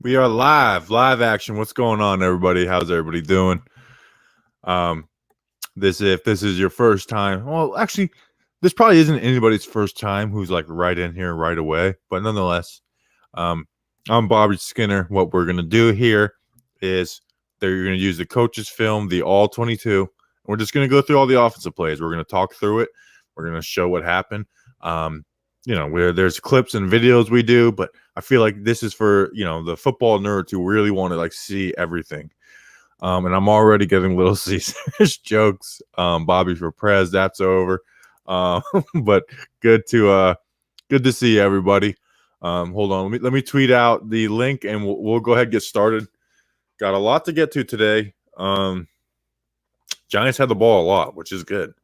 We are live action. What's going on, everybody? How's everybody doing? If this is your first time, well, actually, this probably isn't anybody's first time who's like right in here right away. But nonetheless, I'm Bobby Skinner. What we're gonna do here is they're gonna use the coach's film, the ALL-22. We're just gonna go through all the offensive plays. We're gonna talk through it. We're gonna show what happened. Where there's clips and videos we do, but I feel like this is for, the football nerds who really want to like see everything. And I'm already getting Little Caesars jokes. Bobby for Prez, that's over. But good to see everybody. Hold on, let me tweet out the link and we'll go ahead and get started. Got a lot to get to today. Giants had the ball a lot, which is good.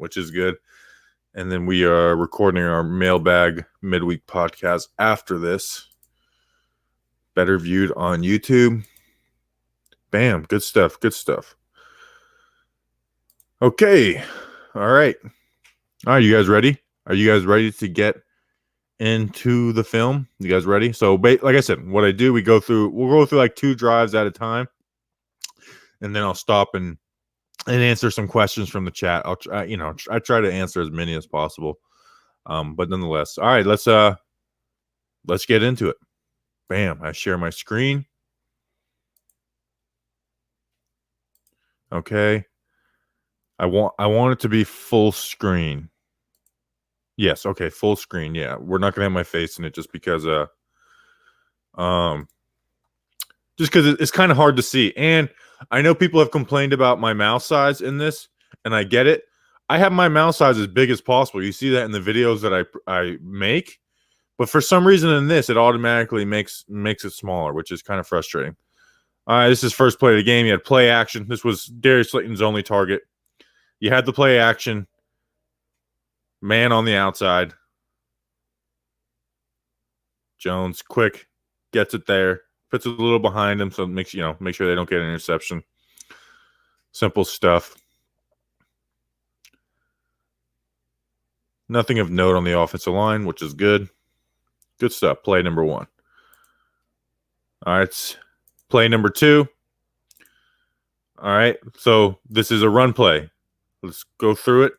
And then we are recording our Mailbag midweek podcast after this. Better viewed on YouTube. Bam. Good stuff. Okay. All right. You guys ready? Are you guys ready to get into the film? You guys ready? So, like I said, what I do, we'll go through like 2 drives at a time. And then I'll stop and answer some questions from the chat. I'll try, I try to answer as many as possible. But nonetheless, all right, let's get into it. Bam, I share my screen. Okay. I want it to be full screen. Yes, okay, full screen. Yeah, we're not gonna have my face in it just because it's kind of hard to see. And I know people have complained about my mouse size in this, and I get it. I have my mouse size as big as possible. You see that in the videos that I make. But for some reason in this, it automatically makes it smaller, which is kind of frustrating. All right, this is first play of the game. You had play action. This was Darius Slayton's only target. You had the play action. Man on the outside. Jones, quick, gets it there. Puts it a little behind him, so make sure they don't get an interception. Simple stuff. Nothing of note on the offensive line, which is good. Good stuff. Play number 1. All right, play number 2. All right, so this is a run play. Let's go through it.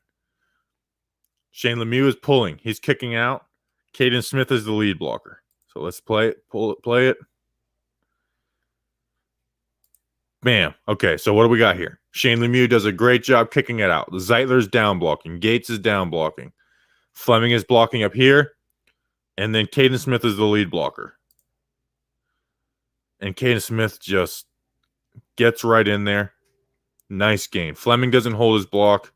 Shane Lemieux is pulling. He's kicking out. Caden Smith is the lead blocker. So let's play it. Play it. Bam. Okay, so what do we got here? Shane Lemieux does a great job kicking it out. Zeitler's down blocking. Gates is down blocking. Fleming is blocking up here. And then Caden Smith is the lead blocker. And Caden Smith just gets right in there. Nice gain. Fleming doesn't hold his block.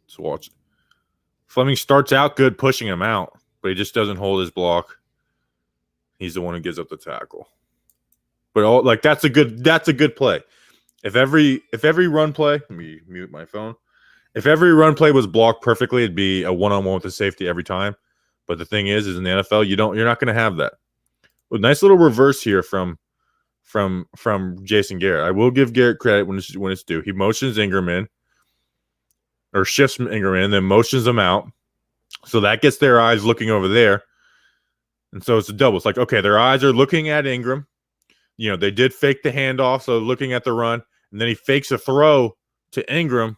Let's watch it. Fleming starts out good pushing him out, but he just doesn't hold his block. He's the one who gives up the tackle. But that's a good play. If every run play, let me mute my phone. If every run play was blocked perfectly, it'd be a one-on-one with the safety every time. But the thing is in the NFL, you're not going to have that. Well, nice little reverse here from Jason Garrett. I will give Garrett credit when it's due. He motions Ingram in, or shifts Ingram in, then motions them out. So that gets their eyes looking over there. And so it's a double. It's like, okay, their eyes are looking at Ingram. They did fake the handoff, so looking at the run. And then he fakes a throw to Ingram.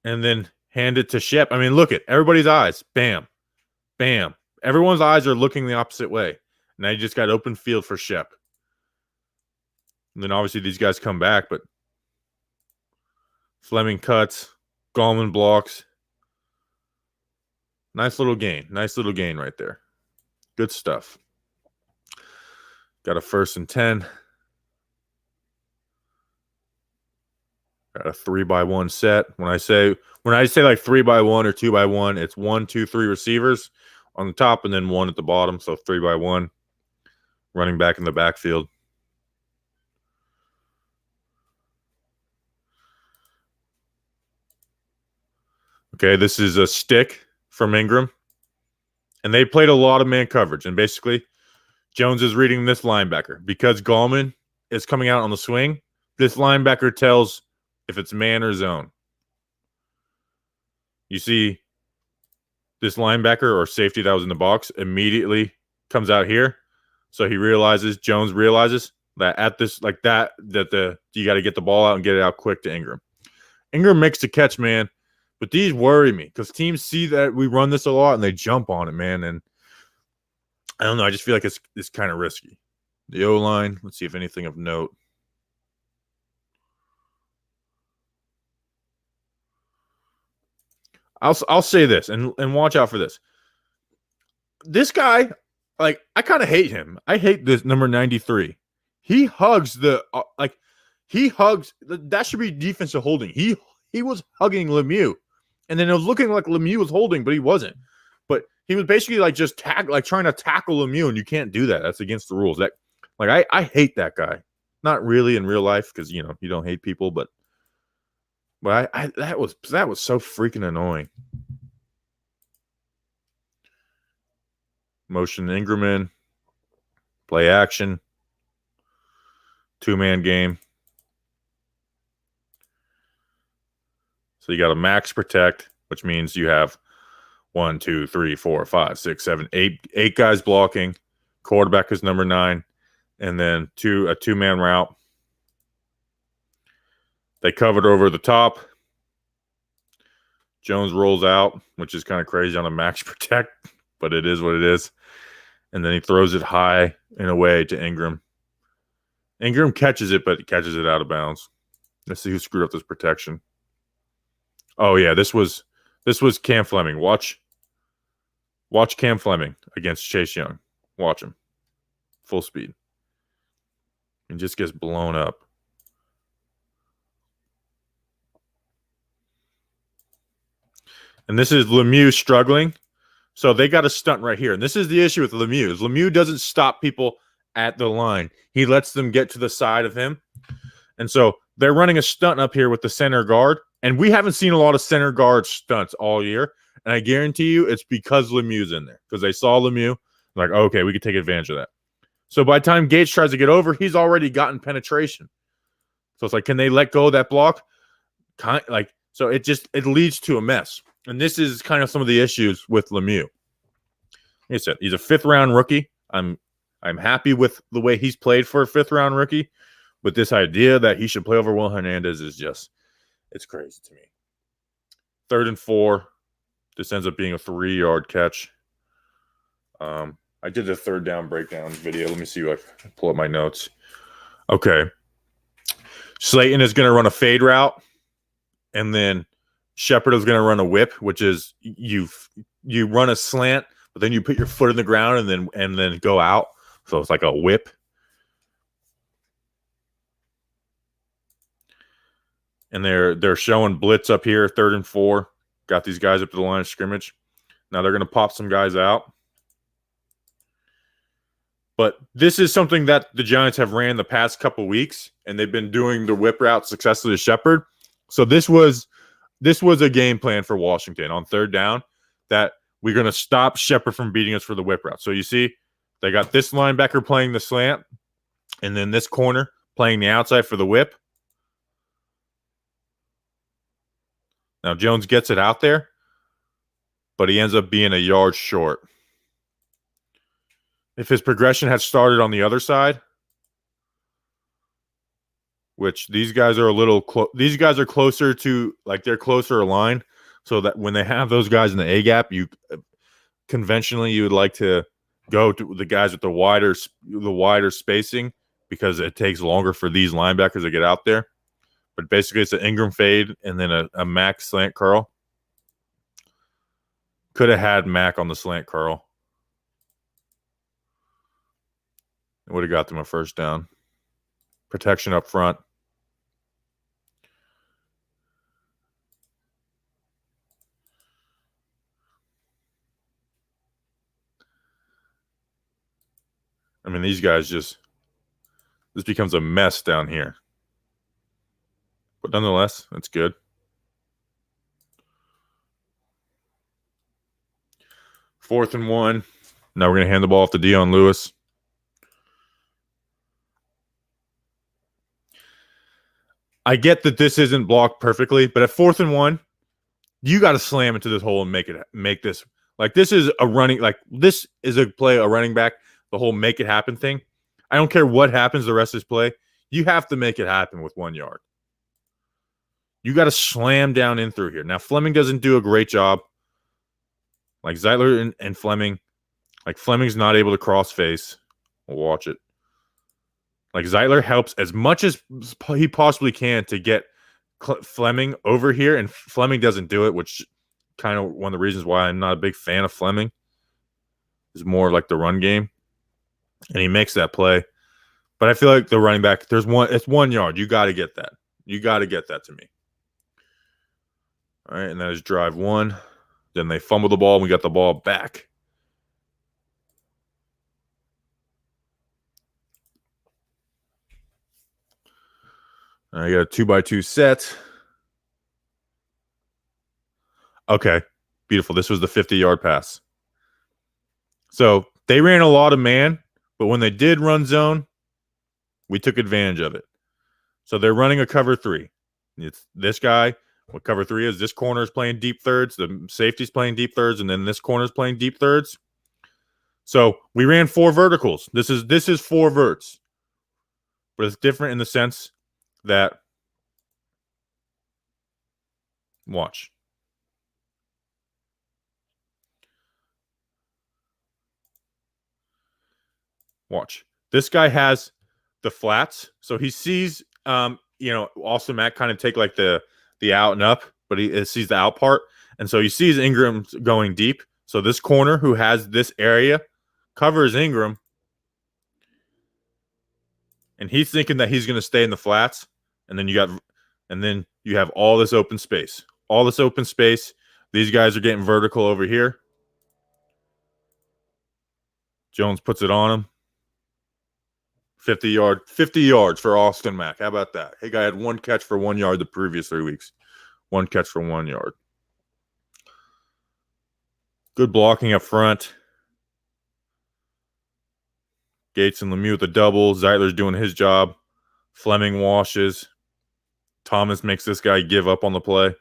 And then hand it to Shep. I mean, look at everybody's eyes. Bam. Bam. Everyone's eyes are looking the opposite way. Now you just got open field for Shep. And then obviously these guys come back, but Fleming cuts. Gallman blocks. Nice little gain. Right there. Good stuff. Got a 1st and 10. Got a 3-by-1 set. When I say like 3-by-1 or 2-by-1, it's 1, 2, 3 receivers on the top and then 1 at the bottom. So 3-by-1. Running back in the backfield. Okay, this is a stick from Ingram. And they played a lot of man coverage. And basically, Jones is reading this linebacker. Because Gallman is coming out on the swing, this linebacker tells if it's man or zone. You see this linebacker or safety that was in the box immediately comes out here. So Jones realizes that at this, like that you got to get the ball out and get it out quick to Ingram. Ingram makes the catch, man. But these worry me because teams see that we run this a lot and they jump on it, man. And I don't know. I just feel like it's kind of risky. The O-line, let's see if anything of note. I'll say this and watch out for this. This guy, like, I kind of hate him. I hate this number 93. He hugs that should be defensive holding. He was hugging Lemieux, and then it was looking like Lemieux was holding, but he wasn't. But he was basically like just trying to tackle Lemieux, and you can't do that. That's against the rules. I hate that guy. Not really in real life because you don't hate people, but that was so freaking annoying. Motion Ingram in, play action, 2-man game. So you got a max protect, which means you have 1, 2, 3, 4, 5, 6, 7, 8 guys blocking. Quarterback is number 9, and then a 2-man route. They covered over the top. Jones rolls out, which is kind of crazy on a max protect, but it is what it is. And then he throws it high and away to Ingram. Ingram catches it, but he catches it out of bounds. Let's see who screwed up this protection. Oh yeah, this was Cam Fleming. Watch Cam Fleming against Chase Young. Watch him. Full speed. And just gets blown up. And this is Lemieux struggling. So they got a stunt right here. And this is the issue with Lemieux. Is Lemieux doesn't stop people at the line. He lets them get to the side of him. And so they're running a stunt up here with the center guard. And we haven't seen a lot of center guard stunts all year. And I guarantee you it's because Lemieux's in there. Because they saw Lemieux. Like, okay, we could take advantage of that. So by the time Gates tries to get over, he's already gotten penetration. So it's like, can they let go of that block? So it leads to a mess. And this is kind of some of the issues with Lemieux. Like I said, he's a 5th-round rookie. I'm happy with the way he's played for a 5th-round rookie. But this idea that he should play over Will Hernandez is just, it's crazy to me. 3rd and 4. This ends up being a 3-yard catch. I did the 3rd down breakdown video. Let me see if I can pull up my notes. Okay. Slayton is going to run a fade route. And then Shepard is going to run a whip, which is you run a slant, but then you put your foot in the ground and then go out. So it's like a whip. And they're showing blitz up here, 3rd and 4. Got these guys up to the line of scrimmage. Now they're going to pop some guys out. But this is something that the Giants have ran the past couple weeks, and they've been doing the whip route successfully to Shepard. So this was a game plan for Washington on 3rd down that we're going to stop Shepard from beating us for the whip route. So you see, they got this linebacker playing the slant, and then this corner playing the outside for the whip. Now Jones gets it out there, but he ends up being a yard short. If his progression had started on the other side, which these guys are these guys are closer to, like, they're closer aligned, so that when they have those guys in the A gap, conventionally you would like to go to the guys with the wider spacing because it takes longer for these linebackers to get out there. But basically, it's an Ingram fade and then a Mac slant curl. Could have had Mac on the slant curl. It would have got them a 1st down. Protection up front. I mean, these guys this becomes a mess down here. But nonetheless, that's good. 4th and 1. Now we're going to hand the ball off to Dion Lewis. I get that this isn't blocked perfectly, but at 4th and 1, you got to slam into this hole and make this Like this is a running, like this is a play, a running back, the whole make it happen thing. I don't care what happens the rest of this play. You have to make it happen with 1 yard. You got to slam down in through here. Now, Fleming doesn't do a great job. Like Zeitler and Fleming, like Fleming's not able to cross face. We'll watch it. Like Zeitler helps as much as he possibly can to get Fleming over here, and Fleming doesn't do it, which kind of one of the reasons why I'm not a big fan of Fleming. Is more like the run game, and he makes that play. But I feel like the running back, it's 1 yard. You got to get that. You got to get that to me. All right, and that is drive 1. Then they fumble the ball, and we got the ball back. I got a 2x2 set. Okay, beautiful. This was the 50-yard pass. So they ran a lot of man, but when they did run zone, we took advantage of it. So they're running a cover 3. It's this guy. What cover 3 is, this corner is playing deep thirds, the safety's playing deep thirds, and then this corner is playing deep thirds. So we ran 4 verticals. This is 4 verts. But it's different in the sense that, watch. Watch. This guy has the flats, so he sees, Austin Mack kind of take like the out and up, but he sees the out part, and so he sees Ingram going deep. So this corner who has this area covers Ingram, and he's thinking that he's going to stay in the flats, and then you have all this open space. All this open space. These guys are getting vertical over here. Jones puts it on him. 50 yards for Austin Mack. How about that? Hey, guy had 1 catch for 1 yard the previous 3 weeks. 1 catch for 1 yard. Good blocking up front. Gates and Lemieux with the double. Zeitler's doing his job. Fleming washes. Thomas makes this guy give up on the play.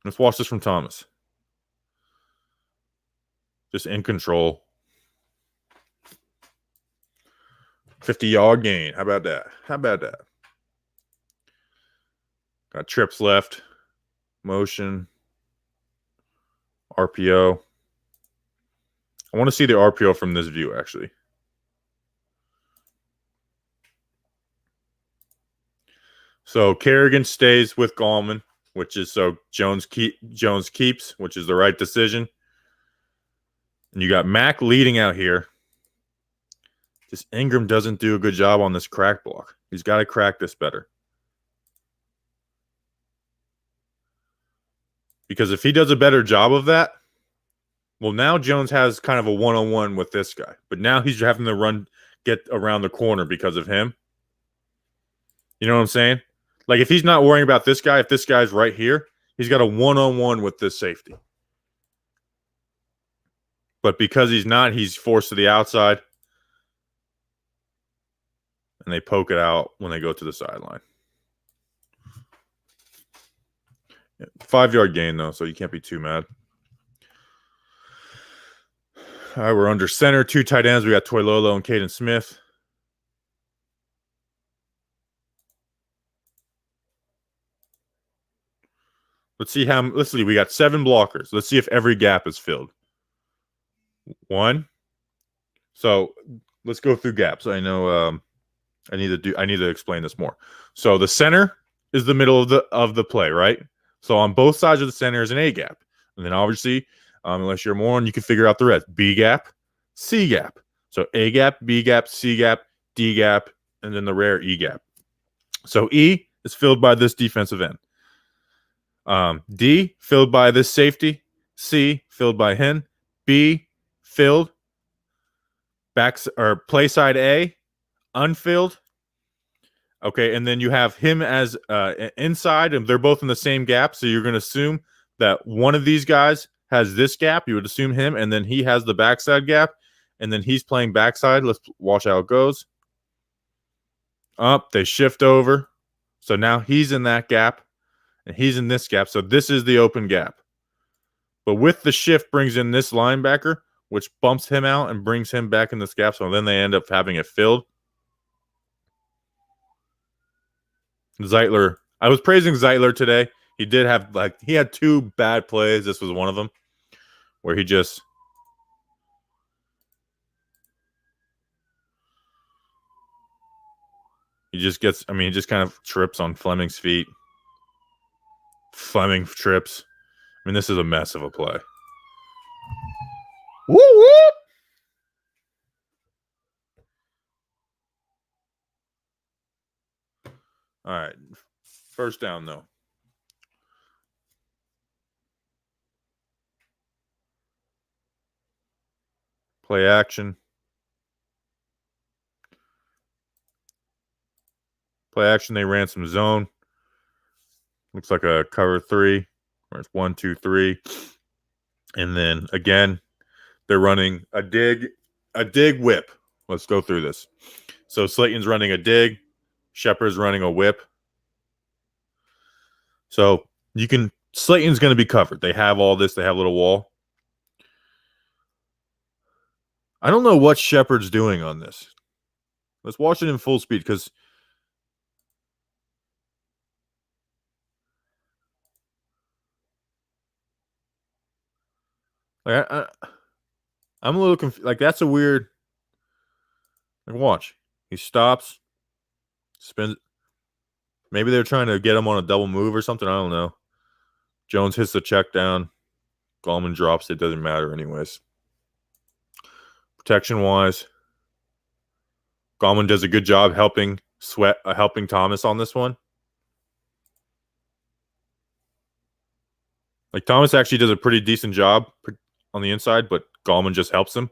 Let's watch this from Thomas. Just in control. 50-yard gain. How about that? Got trips left. Motion. RPO. I want to see the RPO from this view, actually. So Kerrigan stays with Gallman, which is so Jones keeps, which is the right decision. And you got Mack leading out here. Just Ingram doesn't do a good job on this crack block. He's got to crack this better. Because if he does a better job of that, well, now Jones has kind of a one-on-one with this guy. But now he's having to get around the corner because of him. You know what I'm saying? Like, if he's not worrying about this guy, if this guy's right here, he's got a one-on-one with this safety. But because he's not, he's forced to the outside. And they poke it out when they go to the sideline. 5-yard gain, though, so you can't be too mad. All right, we're under center. 2 tight ends. We got Toilolo and Caden Smith. Let's see. We got 7 blockers. Let's see if every gap is filled. 1. So let's go through gaps. I know I need to explain this more. So the center is the middle of the play, right? So on both sides of the center is an A gap. And then obviously, unless you're a moron, you can figure out the rest. B gap, C gap. So A gap, B gap, C gap, D gap, and then the rare E gap. So E is filled by this defensive end. D filled by this safety. C filled by him. B filled. Play side A unfilled. Okay, and then you have him as inside, and they're both in the same gap. So you're going to assume that one of these guys has this gap. You would assume him, and then he has the backside gap, and then he's playing backside. Let's watch how it goes. Up, they shift over. So now he's in that gap, and he's in this gap. So this is the open gap. But with the shift brings in this linebacker, which bumps him out and brings him back in this gap. So then they end up having it filled. Zeitler. I was praising Zeitler today. He did have, he had 2 bad plays. This was one of them where he just gets, he just kind of trips on Fleming's feet. Fleming trips. This is a mess of a play. Woo woo! All right. First down, though. Play action. Play action. They ran some zone. Looks like a cover 3. Where it's 1, 2, 3. And then, again, they're running a dig whip. Let's go through this. So Slayton's running a dig. Shepard's running a whip. So Slayton's going to be covered. They have all this. They have a little wall. I don't know what Shepard's doing on this. Let's watch it in full speed because I'm a little confused. That's a weird. Watch. He stops, spins. Maybe they're trying to get him on a double move or something. I don't know. Jones hits the check down. Gallman drops. It doesn't matter anyways. Protection-wise, Gallman does a good job helping Thomas on this one. Thomas actually does a pretty decent job on the inside, but Gallman just helps him.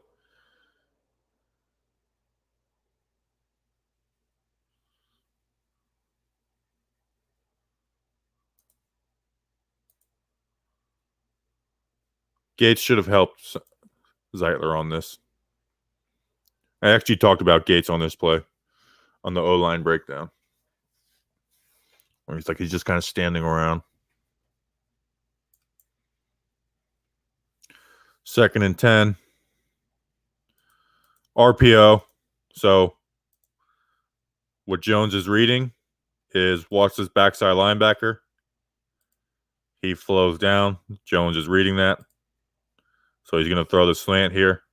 Gates should have helped Zeitler on this. I actually talked about Gates on this play, on the O-line breakdown. Where he's just kind of standing around. 2nd and 10. RPO. So what Jones is reading is watch this backside linebacker. He flows down. Jones is reading that. So he's going to throw the slant here.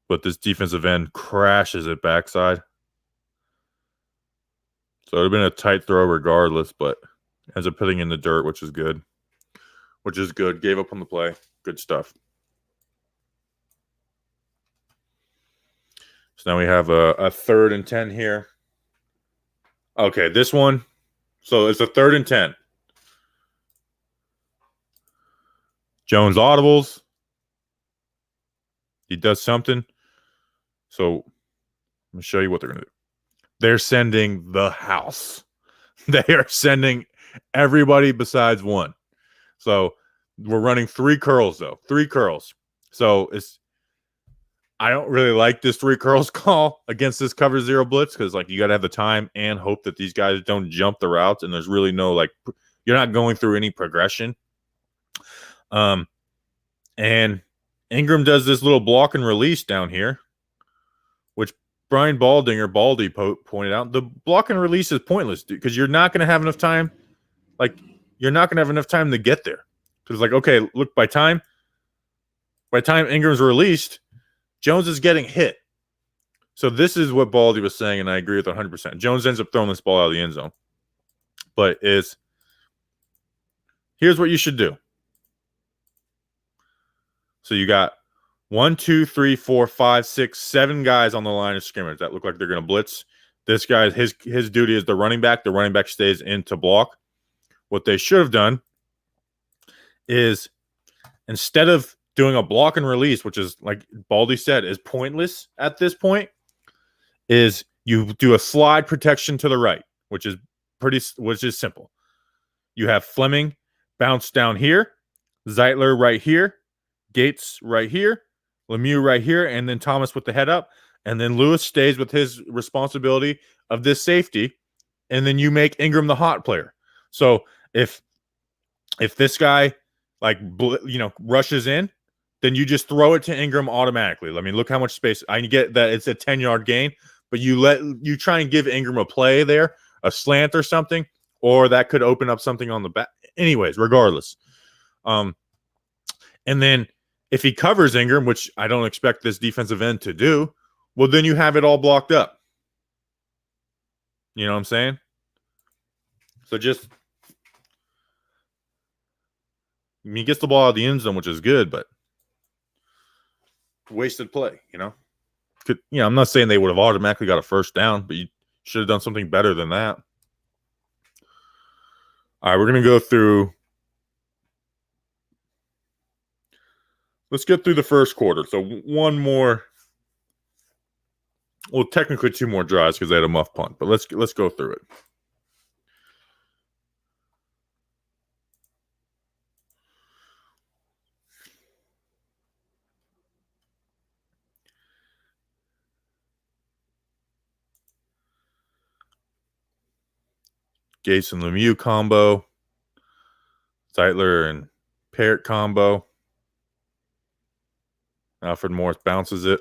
But this defensive end crashes it backside. So it would have been a tight throw regardless, but ends up hitting in the dirt, which is good. Gave up on the play. Good stuff. So now we have a 3rd and 10 here. Okay, this one. So it's a 3rd and 10. Jones audibles. He does something. So I'm going to show you what they're going to do. They're sending the house. They are sending everybody besides one. So we're running 3 curls, though. 3 curls. So I don't really like this 3 curls call against this cover 0 blitz because, you got to have the time and hope that these guys don't jump the routes, and there's really no, you're not going through any progression. And Ingram does this little block and release down here, which Brian Baldy pointed out. The block and release is pointless because you're not going to have enough time. You're not going to have enough time to get there. Because okay, look, by time Ingram's released, Jones is getting hit. So this is what Baldy was saying, and I agree with 100%. Jones ends up throwing this ball out of the end zone. But here's what you should do. So you got 1, 2, 3, 4, 5, 6, 7 guys on the line of scrimmage that look like they're going to blitz. This guy, his duty is the running back. The running back stays in to block. What they should have done is, instead of doing a block and release, which is, like Baldy said, is pointless at this point, is you do a slide protection to the right, which is simple. You have Fleming bounce down here, Zeitler right here, Gates right here, Lemieux right here, and then Thomas with the head up, and then Lewis stays with his responsibility of this safety, and then you make Ingram the hot player. So If this guy rushes in, then you just throw it to Ingram automatically. I mean, look how much space. I get that it's a 10-yard gain, but you try and give Ingram a play there, a slant or something, or that could open up something on the back. Anyways, regardless. And then if he covers Ingram, which I don't expect this defensive end to do, well, then you have it all blocked up. You know what I'm saying? So he gets the ball out of the end zone, which is good, but wasted play, I'm not saying they would have automatically got a first down, but you should have done something better than that. All right, we're going to go through. Let's get through the first quarter. So one more. Well, technically two more drives because they had a muff punt, but let's go through it. Gates and Lemieux combo. Zeitler and Parrott combo. Alfred Morris bounces it.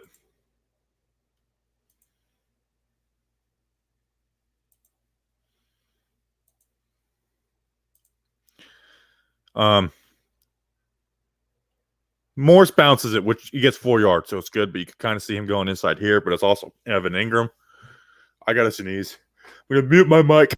Morris bounces it, which he gets 4 yards, so it's good, but you can kind of see him going inside here, but it's also Evan Ingram. I got to sneeze. I'm going to mute my mic.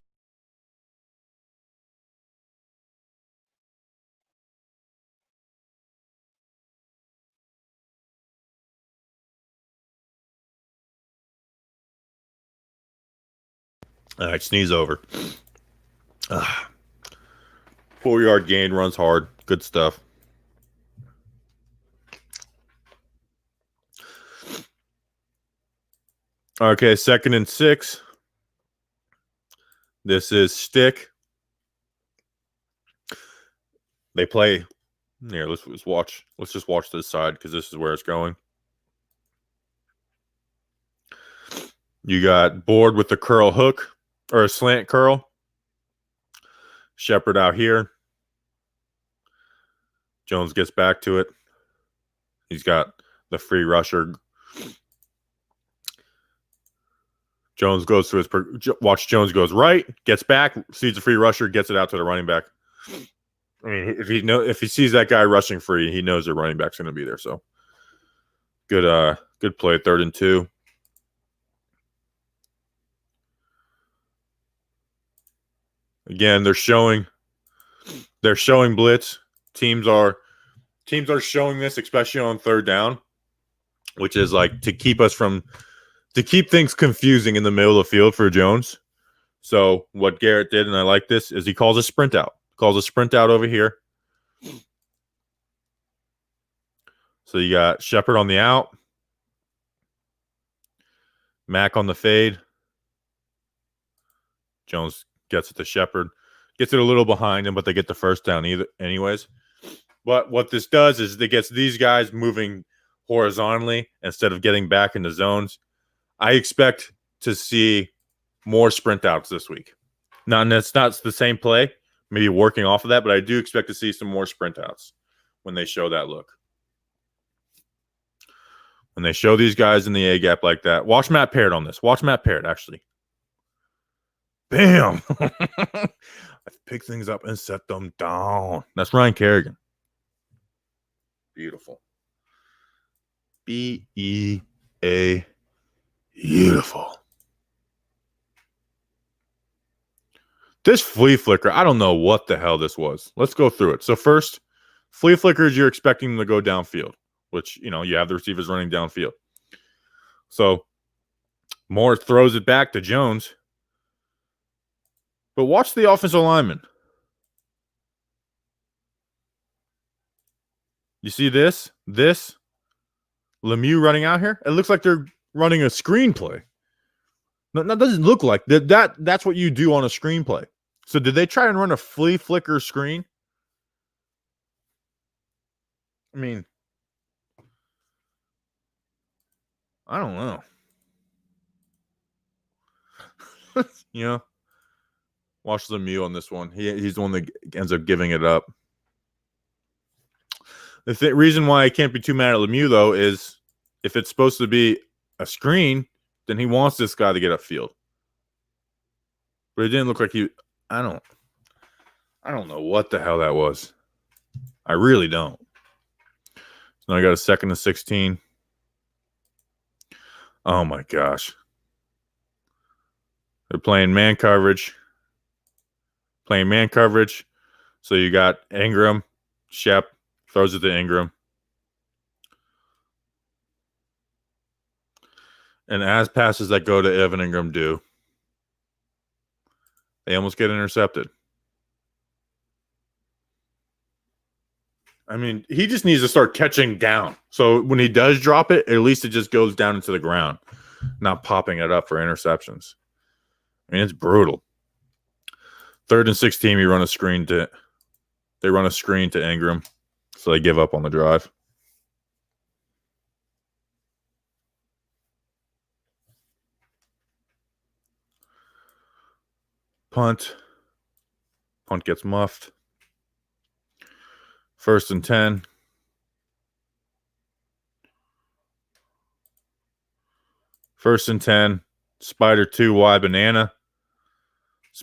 All right, sneeze over. 4-yard gain, runs hard. Good stuff. Okay, 2nd and 6. This is stick. They play. Here, let's watch. Let's just watch this side because this is where it's going. You got Board with the curl hook or a slant curl. Shepard out here. Jones gets back to it. He's got the free rusher. Jones goes to watch. Jones goes right, gets back, sees the free rusher, gets it out to the running back. I mean, if he sees that guy rushing free, he knows the running back's going to be there. So good play. 3rd and 2. Again, they're showing blitz. Teams are showing this, especially on 3rd down, which is like to keep things confusing in the middle of the field for Jones. So what Garrett did, and I like this, is he calls a sprint out. Calls a sprint out over here. So you got Shepard on the out. Mack on the fade. Jones gets it to Shepard. Gets it a little behind him, but they get the first down anyways. But what this does is it gets these guys moving horizontally instead of getting back into zones. I expect to see more sprint outs this week. It's not the same play, maybe working off of that, but I do expect to see some more sprint outs when they show that look. When they show these guys in the A gap like that. Watch Matt Parrott on this. Watch Matt Parrott, actually. Bam! I pick things up and set them down. That's Ryan Kerrigan. Beautiful. B-E-A. Beautiful. This flea flicker, I don't know what the hell this was. Let's go through it. So first, flea flickers, you're expecting them to go downfield, which, you have the receivers running downfield. So Moore throws it back to Jones. But watch the offensive lineman. You see this? This? Lemieux running out here? It looks like they're running a screenplay. That doesn't look like that's what you do on a screenplay. So did they try and run a flea flicker screen? I mean, I don't know. Watch Lemieux on this one. He's the one that ends up giving it up. The reason why I can't be too mad at Lemieux, though, is if it's supposed to be a screen, then he wants this guy to get upfield. But it didn't look like he... I don't know what the hell that was. I really don't. So now I got a 2nd and 16. Oh, my gosh. They're playing man coverage. So you got Ingram, Shep, throws it to Ingram. And as passes that go to Evan Ingram do, they almost get intercepted. I mean, he just needs to start catching down. So when he does drop it, at least it just goes down into the ground, not popping it up for interceptions. I mean, it's brutal. 3rd and 16, they run a screen to Ingram, so they give up on the drive. Punt gets muffed. 1st and 10. First and 10. Spider 2 wide banana.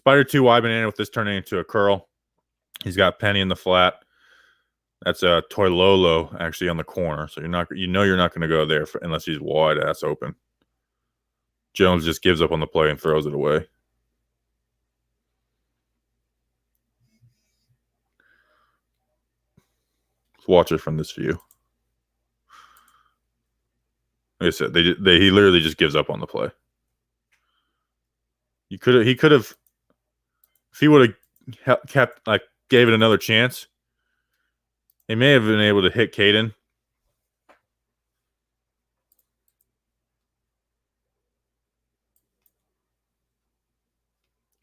With this turning into a curl. He's got Penny in the flat. That's a Toilolo actually on the corner. So you're not going to go there unless he's wide ass open. Jones just gives up on the play and throws it away. Let's watch it from this view. Like I said, he literally just gives up on the play. He could have, if he would have kept, like, gave it another chance, he may have been able to hit Caden.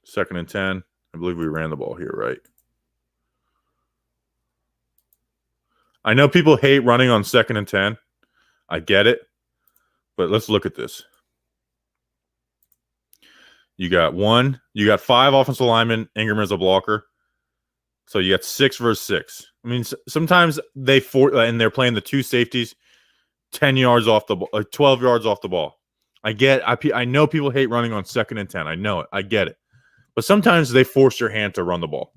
Second and 10. I believe we ran the ball here, right? I know people hate running on 2nd and 10. I get it. But let's look at this. You got 5 offensive linemen. Ingram is a blocker. So you got 6 versus 6. I mean, sometimes and they're playing the 2 safeties 10 yards off the ball, 12 yards off the ball. I know people hate running on 2nd and 10. I know it. I get it. But sometimes they force your hand to run the ball.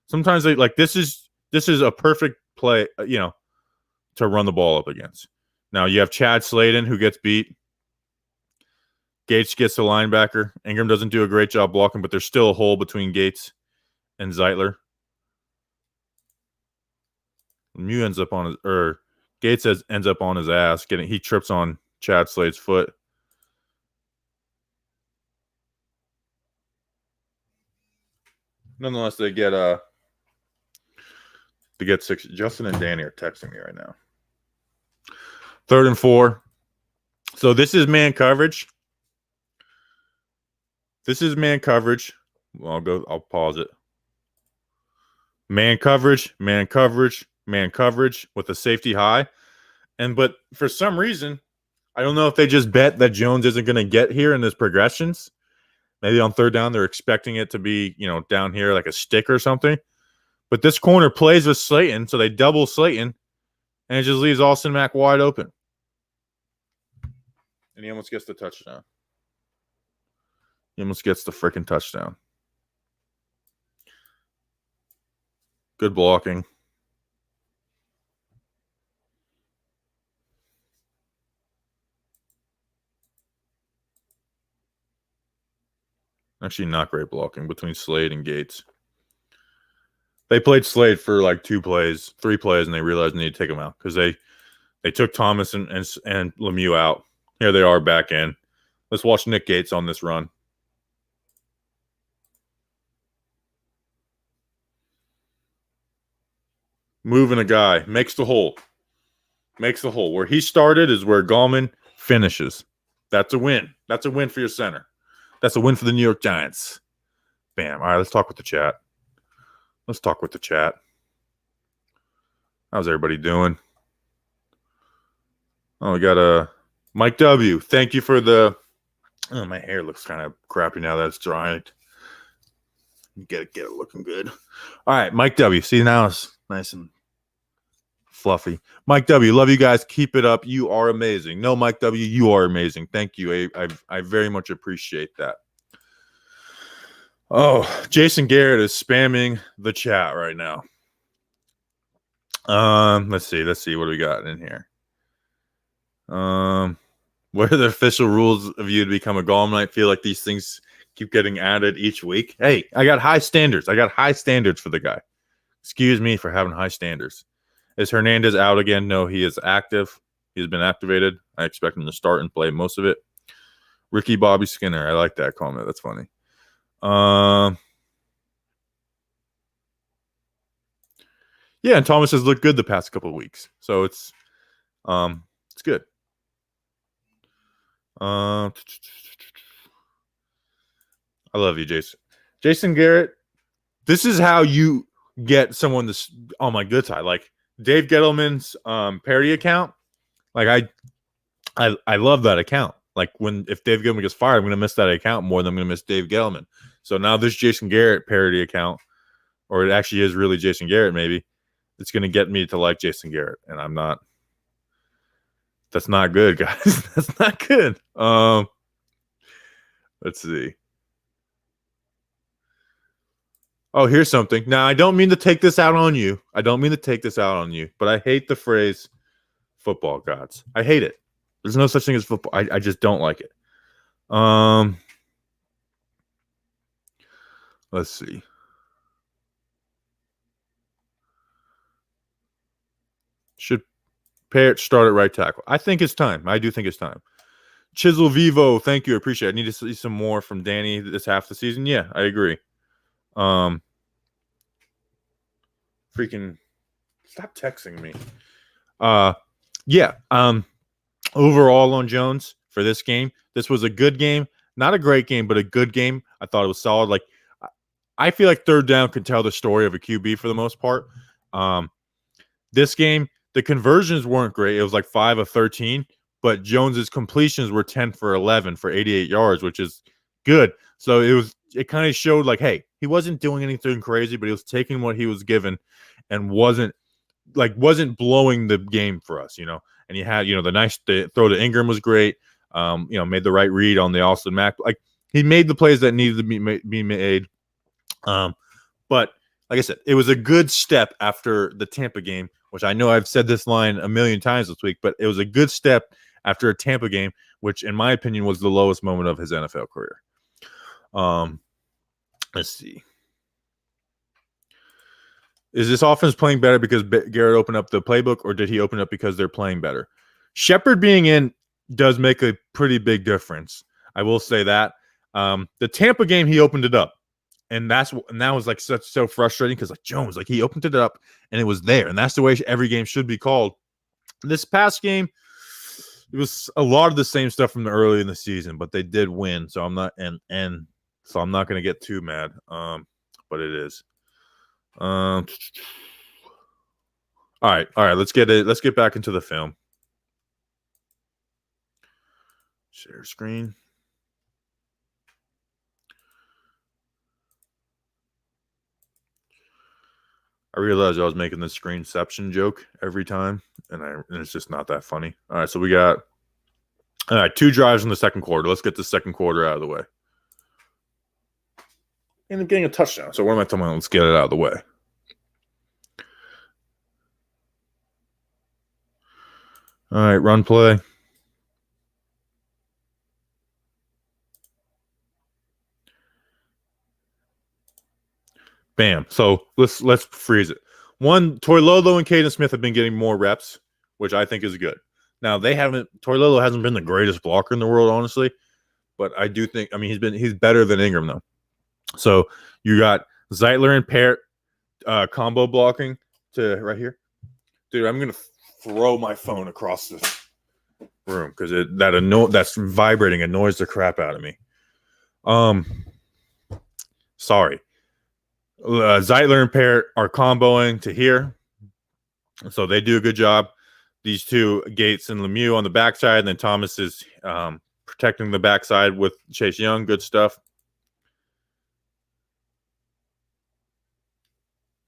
Sometimes they this is a perfect play, to run the ball up against. Now you have Chad Slayton who gets beat. Gates gets the linebacker. Ingram doesn't do a great job blocking, but there's still a hole between Gates and Zeitler. Gates ends up on his ass. He trips on Chad Slade's foot. Nonetheless, they get 6. Justin and Danny are texting me right now. 3rd and 4. So this is man coverage. Well, I'll pause it. Man coverage with a safety high. But for some reason, I don't know if they just bet that Jones isn't going to get here in his progressions. Maybe on 3rd down, they're expecting it to be, down here like a stick or something. But this corner plays with Slayton, so they double Slayton, and it just leaves Austin Mack wide open. And he almost gets the touchdown. He almost gets the freaking touchdown. Good blocking. Actually, not great blocking between Slade and Gates. They played Slade for like 3 plays, and they realized they need to take him out because they took Thomas and Lemieux out. Here they are back in. Let's watch Nick Gates on this run. Moving a guy. Makes the hole. Where he started is where Gallman finishes. That's a win. That's a win for your center. That's a win for the New York Giants. Bam. All right, let's talk with the chat. How's everybody doing? Oh, we got Mike W. Thank you for the... Oh, my hair looks kind of crappy now that it's drying. Get it looking good. All right, Mike W. See, now it's nice and fluffy. Mike W. Love you guys. Keep it up. You are amazing. No, Mike W. You are amazing. Thank you. I very much appreciate that. Oh, Jason Garrett is spamming the chat right now. Let's see. What do we got in here? What are the official rules of you to become a golem? I feel like these things keep getting added each week. Hey, I got high standards. I got high standards for the guy. Excuse me for having high standards. Is Hernandez out again? No, he is active. He's been activated. I expect him to start and play most of it. Ricky Bobby Skinner. I like that comment. That's funny. Yeah, and Thomas has looked good the past couple of weeks. So it's good. I love you, Jason. Jason Garrett, this is how you get someone this on my good side. Like Dave Gettleman's parody account. Like I love that account. Like if Dave Gettleman gets fired, I'm gonna miss that account more than I'm gonna miss Dave Gettleman. So now this Jason Garrett parody account, or it actually is really Jason Garrett, maybe, it's gonna get me to like Jason Garrett. And I'm not. That's not good, guys. That's not good. Let's see. Oh, here's something. Now, I don't mean to take this out on you. But I hate the phrase football gods. I hate it. There's no such thing as football. I just don't like it. Let's see. Should Parrott start at right tackle? I think it's time. I do think it's time. Chisel Vivo, thank you. I appreciate it. I need to see some more from Danny this half of the season. Yeah, I agree. Freaking stop texting me. Overall on Jones for this game, this was a good game. Not a great game, but a good game. I thought it was solid. Like I feel like third down could tell the story of a QB for the most part. This game, the conversions weren't great. It was like 5 of 13, but Jones's completions were 10 for 11 for 88 yards, which is good. So it kind of showed like, hey, he wasn't doing anything crazy, but he was taking what he was given and wasn't blowing the game for us, you know. And he had, the throw to Ingram was great. Made the right read on the Austin Mack. Like he made the plays that needed to be made. But like I said, it was a good step after the Tampa game, which I know I've said this line a million times this week, but it was a good step after a Tampa game, which in my opinion was the lowest moment of his NFL career. Let's see. Is this offense playing better because Garrett opened up the playbook, or did he open up because they're playing better? Shepard being in does make a pretty big difference. I will say that. The Tampa game, he opened it up. And that was like so frustrating because like Jones, like he opened it up and it was there. And that's the way every game should be called. This past game, it was a lot of the same stuff from the early in the season, but they did win. So I'm not so I'm not going to get too mad. But it is. All right. Let's get back into the film. Share screen. I realized I was making the screenception joke every time, and it's just not that funny. All right, so we got 2 drives in the second quarter. Let's get the second quarter out of the way. Ended up getting a touchdown. So what am I talking about? Let's get it out of the way. All right, run play. Bam. So let's freeze it. One, Toilolo and Caden Smith have been getting more reps, which I think is good. Now Toilolo hasn't been the greatest blocker in the world, honestly, but I do think he's better than Ingram though. So you got Zeitler and Parrott combo blocking to right here. Dude, I'm gonna throw my phone across the room because that's vibrating annoys the crap out of me. Sorry. Zeitler and Parrott are comboing to here. So they do a good job. These two, Gates and Lemieux on the backside, and then Thomas is protecting the backside with Chase Young. Good stuff.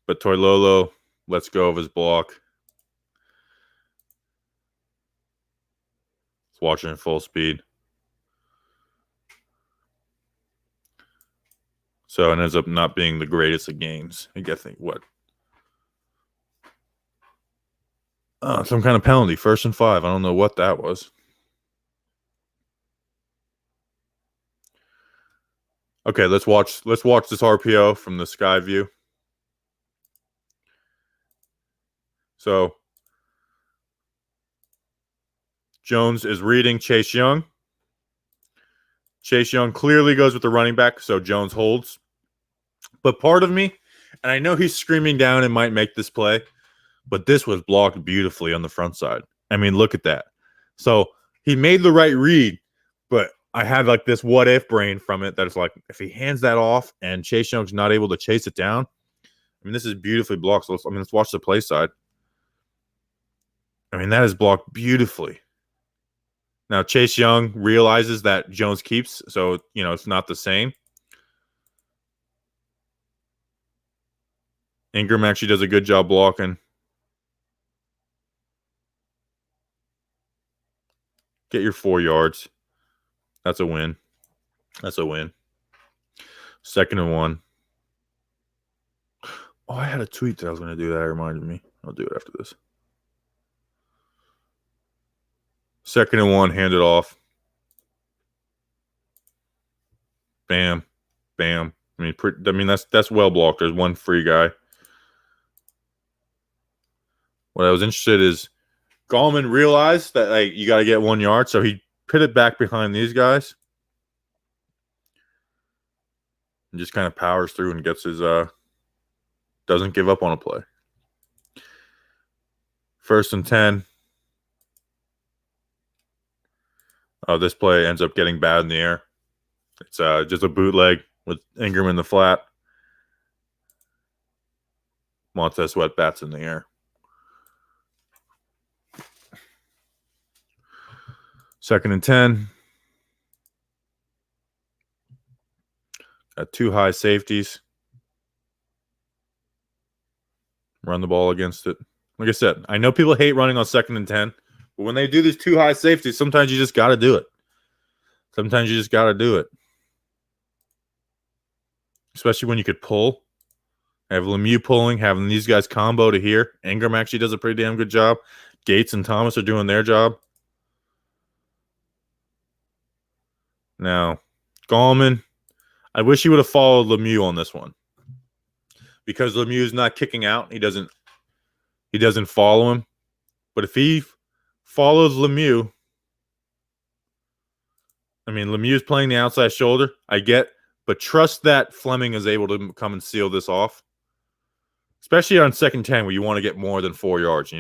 But Toilolo lets go of his block. He's watching at full speed. So it ends up not being the greatest of games. I think what? Some kind of penalty. 1st and 5. I don't know what that was. Okay, let's watch this RPO from the sky view. So Jones is reading Chase Young. Chase Young clearly goes with the running back, so Jones holds. But part of me, and I know he's screaming down and might make this play, but this was blocked beautifully on the front side. I mean, look at that. So he made the right read, but I had like this what if brain from it that it's like, if he hands that off and Chase Young's not able to chase it down, I mean, this is beautifully blocked. So let's watch the play side. I mean, that is blocked beautifully. Now, Chase Young realizes that Jones keeps, so, it's not the same. Ingram actually does a good job blocking. Get your 4 yards. That's a win. That's a win. 2nd and 1. Oh, I had a tweet that I was going to do that. It reminded me. I'll do it after this. 2nd and 1, hand it off. Bam. Bam. I mean that's well blocked. There's one free guy. What I was interested is Gallman realized that you got to get 1 yard, so he put it back behind these guys and just kind of powers through and gets his doesn't give up on a play. 1st and 10. This play ends up getting bad in the air. It's just a bootleg with Ingram in the flat. Montez Sweat bats in the air. 2nd and 10. Got 2 high safeties. Run the ball against it. Like I said, I know people hate running on 2nd and 10, but when they do these 2 high safeties, sometimes you just got to do it. Sometimes you just got to do it. Especially when you could pull. Have Lemieux pulling, having these guys combo to here. Ingram actually does a pretty damn good job. Gates and Thomas are doing their job. Now, Gallman, I wish he would have followed Lemieux on this one. Because Lemieux's not kicking out. He doesn't follow him. But if he follows Lemieux, I mean, Lemieux's playing the outside shoulder. I get, but trust that Fleming is able to come and seal this off. Especially on 2nd and 10 where you want to get more than 4 yards,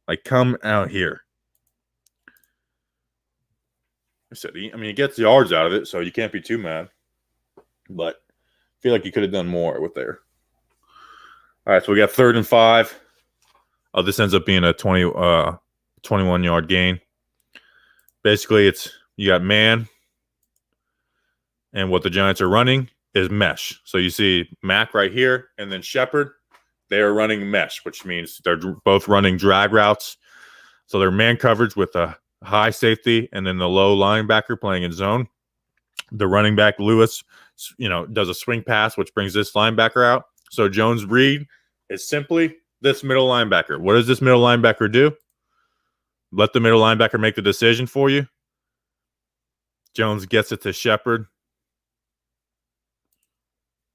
Like, come out here. I mean, he gets yards out of it, so you can't be too mad. But I feel like he could have done more with there. All right, so we got 3rd and 5. Oh, this ends up being a 21-yard gain. Basically, you got man, and what the Giants are running is mesh. So you see Mack right here, and then Shepard. They are running mesh, which means they're both running drag routes. So they're man coverage with a high safety and then the low linebacker playing in zone. The running back, Lewis, does a swing pass, which brings this linebacker out. So Jones' read is simply this middle linebacker. What does this middle linebacker do? Let the middle linebacker make the decision for you. Jones gets it to Shepard.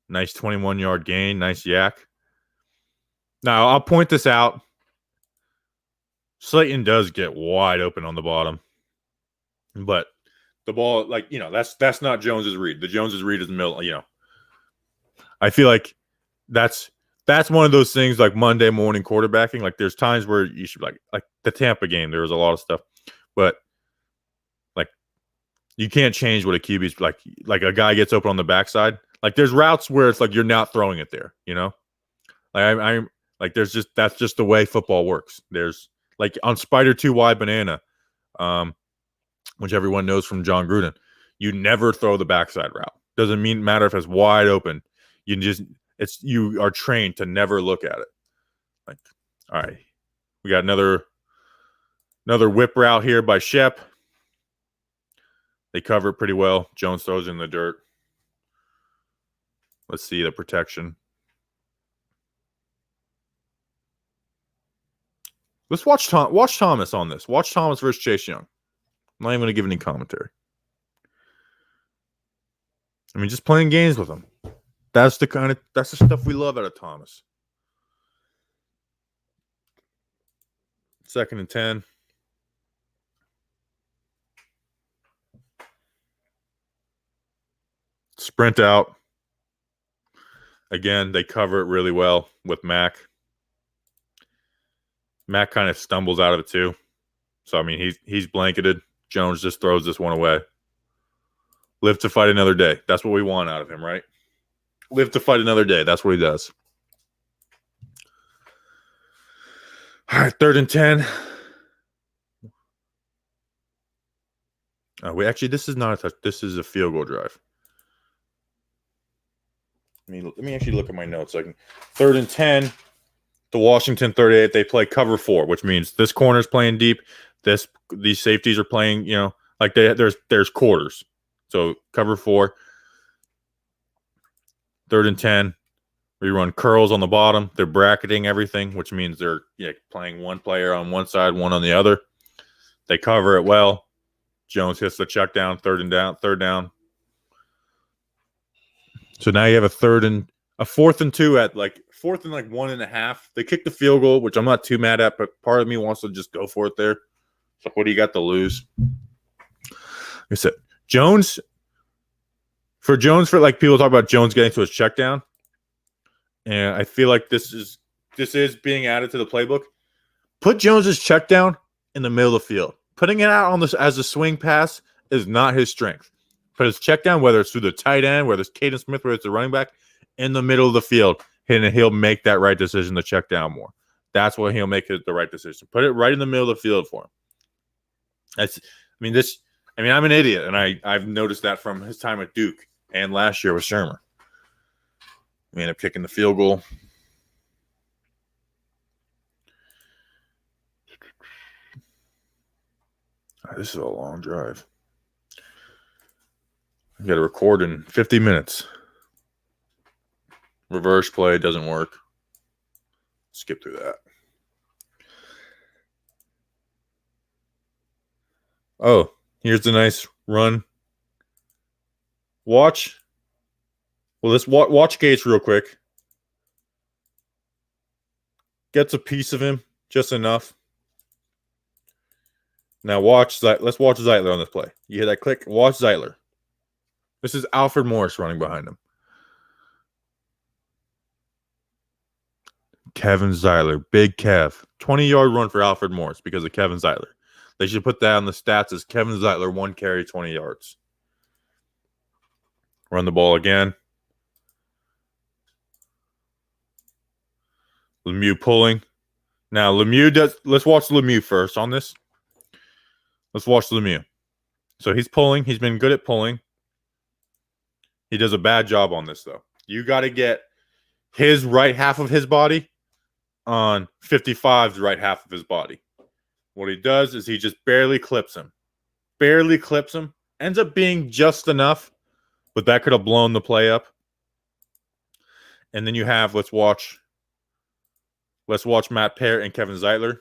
Nice 21-yard gain. Nice yak. Now, I'll point this out. Slayton does get wide open on the bottom. But the ball, that's not Jones's read. The Jones's read is the middle, I feel like that's one of those things like Monday morning quarterbacking. Like, there's times where you should, like the Tampa game, there was a lot of stuff. But, you can't change what a QB's like a guy gets open on the backside. Like, there's routes where it's like you're not throwing it there, Like, that's just the way football works. There's like on Spider 2 wide banana, which everyone knows from John Gruden, you never throw the backside route. Doesn't matter if it's wide open. You are trained to never look at it. Like, all right, we got another whip route here by Shep. They cover it pretty well. Jones throws it in the dirt. Let's see the protection. Let's watch Thomas on this. Watch Thomas versus Chase Young. I'm not even going to give any commentary. I mean, just playing games with him. That's the stuff we love out of Thomas. 2nd and 10. Sprint out. Again, they cover it really well with Mac. Mac kind of stumbles out of it too. So, I mean, he's blanketed. Jones just throws this one away. Live to fight another day. That's what we want out of him, right? Live to fight another day. That's what he does. All right, 3rd and 10. This is not a touch. This is a field goal drive. Let me actually look at my notes. 3rd and 10. The Washington 38. They play cover 4, which means this corner's playing deep. These safeties are playing. There's quarters. So cover 4. 3rd and 10. We run curls on the bottom. They're bracketing everything, which means they're playing one player on one side, one on the other. They cover it well. Jones hits the check down, third down. So now you have a 4th and 2 at 4th and 1.5. They kick the field goal, which I'm not too mad at, but part of me wants to just go for it there. So what do you got to lose? Like I said, Jones, for people talk about Jones getting to his check down. And I feel like this is being added to the playbook. Put Jones's check down in the middle of the field. Putting it out on this as a swing pass is not his strength. Put his check down, whether it's through the tight end, whether it's Caden Smith, whether it's the running back, in the middle of the field, and he'll make that right decision to check down more. That's what he'll make it the right decision. Put it right in the middle of the field for him. I'm an idiot, and I've noticed that from his time at Duke and last year with Shermer. We end up kicking the field goal. This is a long drive. I got to record in 50 minutes. Reverse play doesn't work. Skip through that. Oh, here's a nice run. Watch. Well, let's watch Gates real quick. Gets a piece of him, just enough. Now let's watch Zeitler on this play. You hear that click? Watch Zeitler. This is Alfred Morris running behind him. Kevin Zeitler, big Kev. 20-yard run for Alfred Morris because of Kevin Zeitler. They should put that on the stats as Kevin Zeitler, 1 carry, 20 yards. Run the ball again. Lemieux pulling. Now, let's watch Lemieux first on this. Let's watch Lemieux. So he's pulling. He's been good at pulling. He does a bad job on this, though. You got to get his right half of his body on 55's right half of his body. What he does is he just barely clips him. Barely clips him. Ends up being just enough, but that could have blown the play up. And then you have, let's watch Matt Parrott and Kevin Zeitler.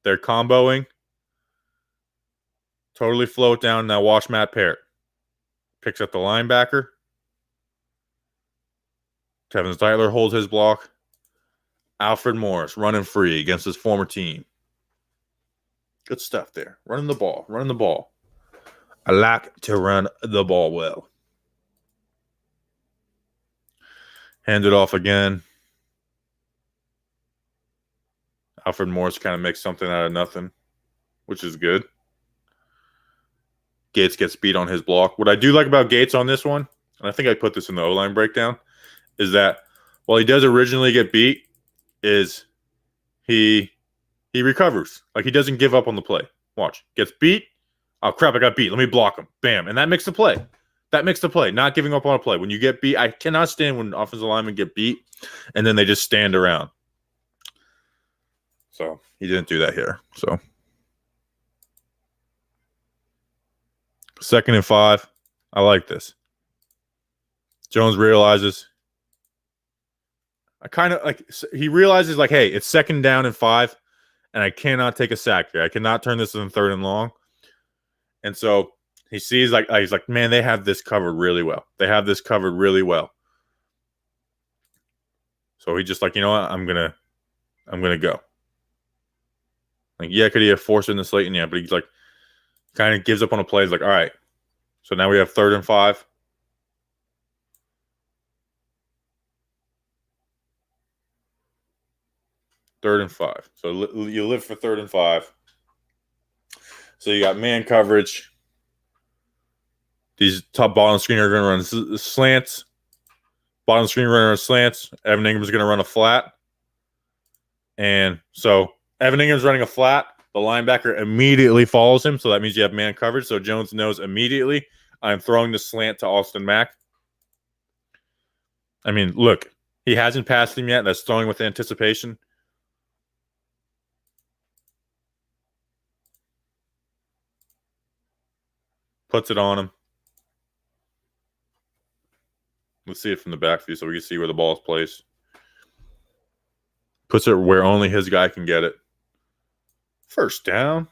They're comboing. Totally float down. Now watch Matt Parrott. Picks up the linebacker. Kevin Zeitler holds his block. Alfred Morris running free against his former team. Good stuff there. Running the ball. I like to run the ball well. Hand it off again. Alfred Morris kind of makes something out of nothing, which is good. Gates gets beat on his block. What I do like about Gates on this one, and I think I put this in the O-line breakdown, is that while he does originally get beat, is he recovers. Like, he doesn't give up on the play. Watch. Gets beat. Oh, crap, I got beat. Let me block him. Bam. And that makes the play. That makes the play. Not giving up on a play. When you get beat, I cannot stand when offensive linemen get beat and then they just stand around. So he didn't do that here. So 2nd and 5. I like this. Jones realizes. He realizes like, hey, it's 2nd down and 5, and I cannot take a sack here. I cannot turn this in 3rd and long. And so he sees he's like, man, they have this covered really well. They have this covered really well. So he just like, you know what, I'm gonna go. Like, yeah, could he have forced it in the Slayton? Yeah, but he's like, kind of gives up on a play. He's like, all right. So now we have 3rd and 5. Third and 5. So you live for 3rd and 5. So you got man coverage. These top bottom screen are going to run slants. Bottom screen runner on slants. Evan Ingram's going to run a flat. And so Evan Ingram's running a flat. The linebacker immediately follows him. So that means you have man coverage. So Jones knows immediately I'm throwing the slant to Austin Mack. I mean, look, he hasn't passed him yet. That's throwing with anticipation. Puts it on him. Let's see it from the back view so we can see where the ball is placed. Puts it where only his guy can get it. 1st down.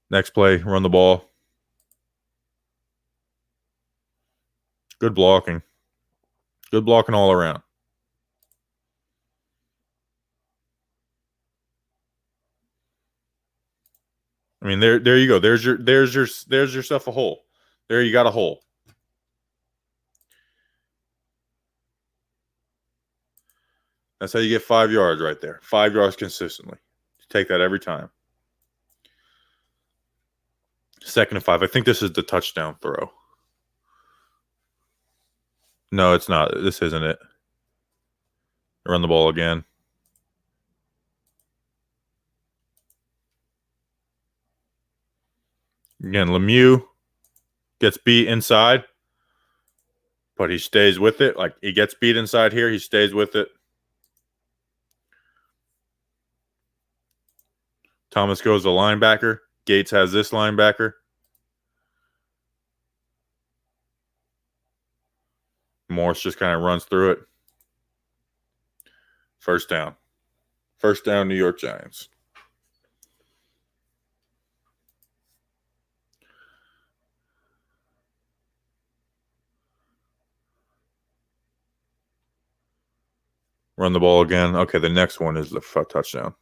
Next play, run the ball. Good blocking. Good blocking all around. I mean, there you go. There's yourself a hole. There you got a hole. That's how you get 5 yards right there. 5 yards consistently. Take that every time. 2nd and 5. I think this is the touchdown throw. No, it's not. This isn't it. Run the ball again. Again, Lemieux gets beat inside, but he stays with it. Like, he gets beat inside here. He stays with it. Thomas goes to linebacker. Gates has this linebacker. Morse just kind of runs through it. 1st down. 1st down, New York Giants. Run the ball again. Okay, the next one is the touchdown.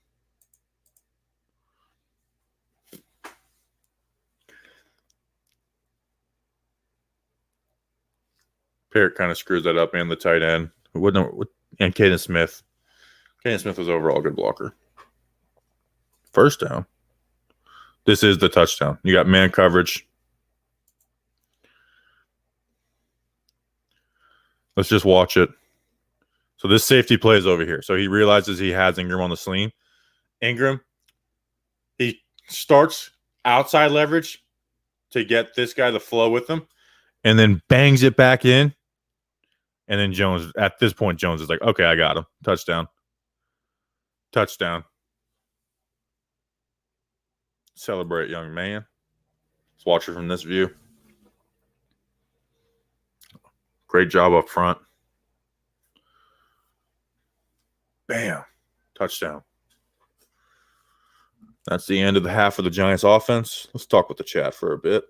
Parrott kind of screws that up, and the tight end. And Caden Smith. Caden Smith was overall a good blocker. 1st down. This is the touchdown. You got man coverage. Let's just watch it. So this safety plays over here. So he realizes he has Ingram on the sling. Ingram, he starts outside leverage to get this guy to flow with him, and then bangs it back in. And then Jones, at this point, Jones is like, okay, I got him. Touchdown. Touchdown. Celebrate, young man. Let's watch it from this view. Great job up front. Bam. Touchdown. That's the end of the half of the Giants offense. Let's talk with the chat for a bit.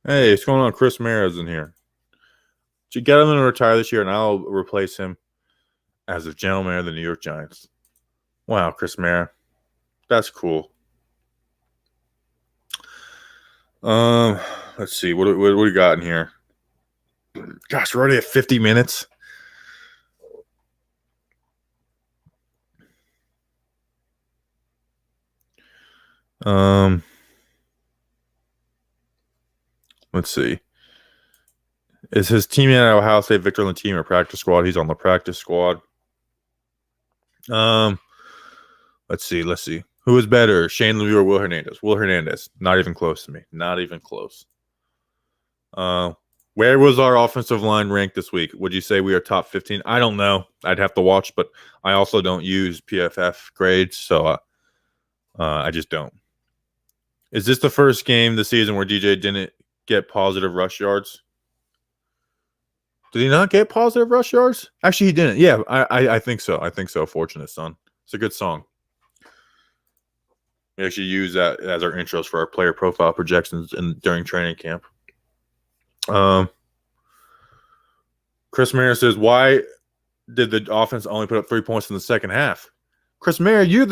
Hey, what's going on? Chris Mara's in here. Should get him to retire this year, and I'll replace him as the general manager of the New York Giants. Wow, Chris Mara. That's cool. Let's see. What do we got in here? Gosh, we're already at 50 minutes. Let's see. Is his teammate at Ohio State Victor on the team or practice squad? He's on the practice squad. Let's see. Who is better, Shane Lemieux or Will Hernandez? Will Hernandez. Not even close to me. Not even close. Where was our offensive line ranked this week? Would you say we are top 15? I don't know. I'd have to watch, but I also don't use PFF grades, so I just don't. Is this the first game this season where DJ didn't get positive rush yards? Did he not get positive rush yards? Actually, he didn't. Yeah, I think so. I think so. Fortunate Son. It's a good song. We actually use that as our intros for our player profile projections during training camp. Chris Mayer says, why did the offense only put up 3 points in the second half? Chris Mayer, you're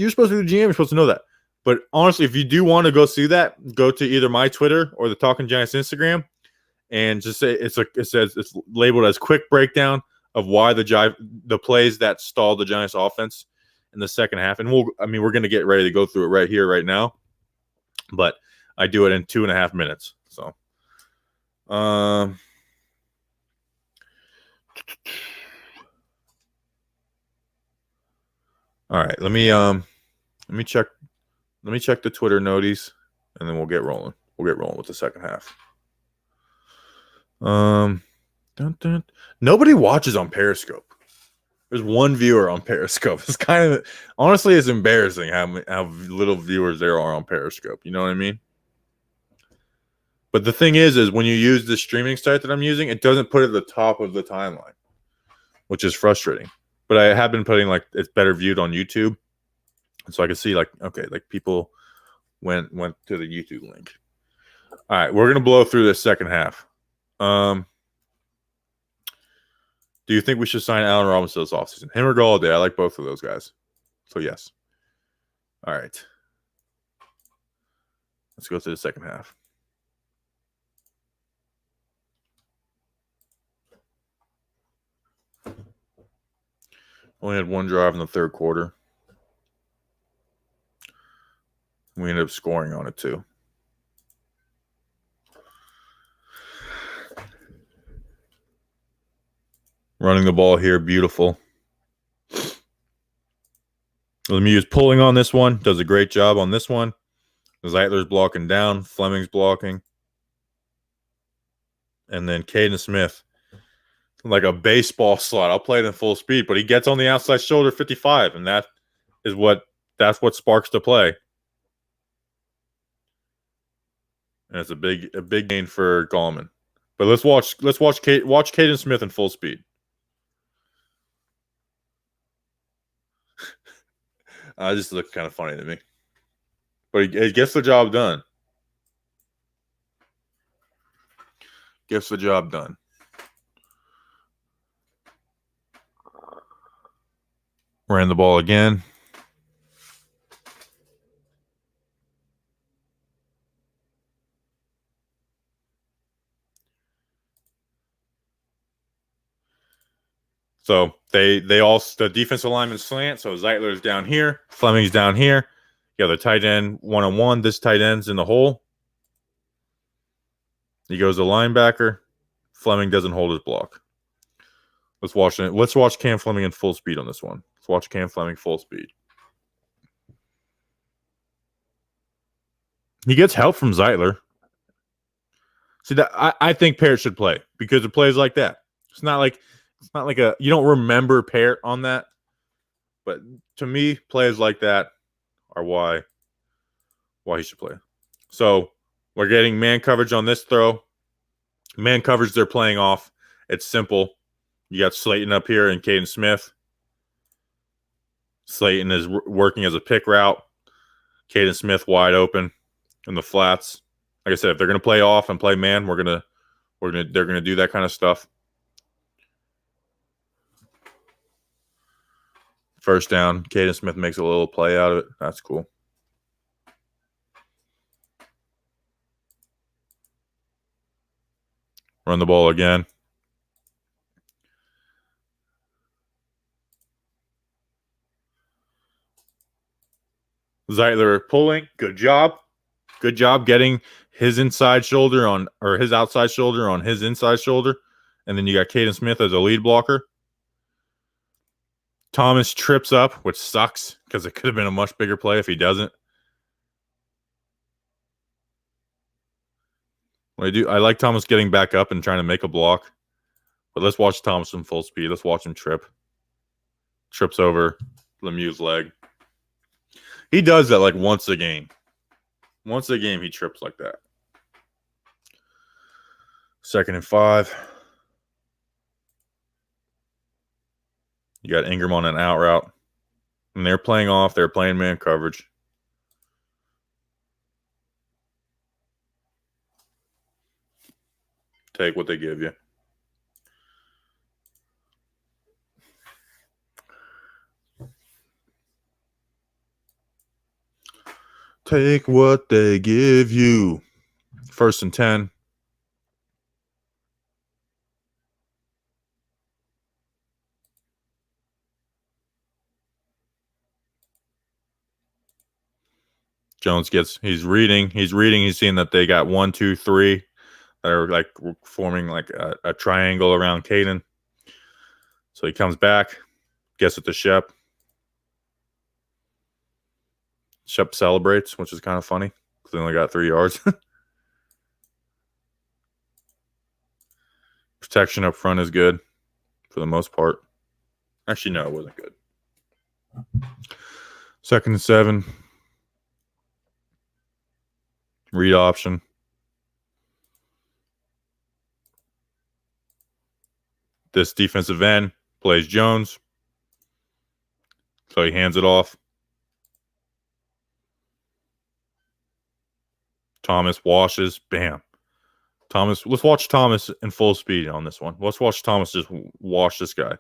supposed to be the GM. You're supposed to know that. But honestly, if you do want to go see that, go to either my Twitter or the Talking Giants Instagram, and just say it's labeled as quick breakdown of why the plays that stalled the Giants offense in the second half. And we're going to get ready to go through it right here, right now. But I do it in 2.5 minutes. So, all right, let me check the Twitter noties, and then we'll get rolling. We'll get rolling with the second half. Nobody watches on Periscope. There's one viewer on Periscope. It's honestly, it's embarrassing how little viewers there are on Periscope. You know what I mean? But the thing is when you use the streaming site that I'm using, it doesn't put it at the top of the timeline, which is frustrating. But I have been putting it's better viewed on YouTube, and so I can see people went to the YouTube link. All right, we're gonna blow through this second half. Do you think we should sign Allen Robinson this offseason? Him or Galladay? I like both of those guys. So, yes. All right. Let's go to the second half. Only had one drive in the third quarter. We ended up scoring on it, too. Running the ball here, beautiful. Lemieux is pulling on this one. Does a great job on this one. Zeitler's blocking down. Fleming's blocking. And then Caden Smith, like a baseball slot. I'll play it in full speed, but he gets on the outside shoulder 55, and that's what sparks the play. And it's a big gain for Gallman. But let's watch Caden Smith in full speed. Just looked kind of funny to me. But he gets the job done. Gets the job done. Ran the ball again. So the defensive lineman slant. So Zeitler's down here, Fleming's down here. You have the tight end 1-on-1. This tight end's in the hole. He goes to linebacker. Fleming doesn't hold his block. Let's watch Cam Fleming in full speed on this one. Let's watch Cam Fleming full speed. He gets help from Zeitler. See that I think Parrott should play because it plays like that. It's not like you don't remember Parrott on that. But to me, plays like that are why he should play. So we're getting man coverage on this throw. Man coverage they're playing off. It's simple. You got Slayton up here and Caden Smith. Slayton is working as a pick route. Caden Smith wide open in the flats. Like I said, if they're going to play off and play man, they're going to do that kind of stuff. First down. Caden Smith makes a little play out of it. That's cool. Run the ball again. Zeitler pulling. Good job. Good job getting his inside shoulder his outside shoulder on his inside shoulder. And then you got Caden Smith as a lead blocker. Thomas trips up, which sucks because it could have been a much bigger play if he doesn't. I like Thomas getting back up and trying to make a block. But let's watch Thomas in full speed. Let's watch him trip. Trips over Lemieux's leg. He does that like once a game. Once a game, he trips like that. 2nd and 5. You got Ingram on an out route. And they're playing off. They're playing man coverage. Take what they give you. Take what they give you. 1st and 10. Jones he's reading. He's seeing that they got 1, 2, 3 that are like forming like a triangle around Caden. So he comes back, gets it to Shep. Shep celebrates, which is kind of funny because they only got 3 yards. Protection up front is good for the most part. Actually, no, it wasn't good. 2nd and 7. Read option. This defensive end plays Jones. So he hands it off. Thomas washes. Bam. Thomas. Let's watch Thomas in full speed on this one. Let's watch Thomas just wash this guy.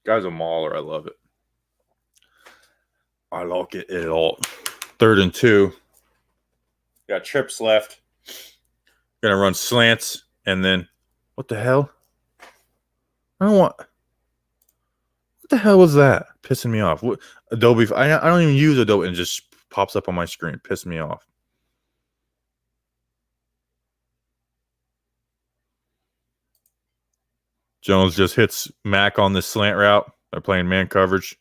Guy's a mauler. I love it. I like it a lot. 3rd and 2. Got trips left. Gonna run slants and then what the hell? I don't want. What the hell was that? Pissing me off. What, Adobe. I don't even use Adobe and it just pops up on my screen. Pissing me off. Jones just hits Mac on this slant route. They're playing man coverage.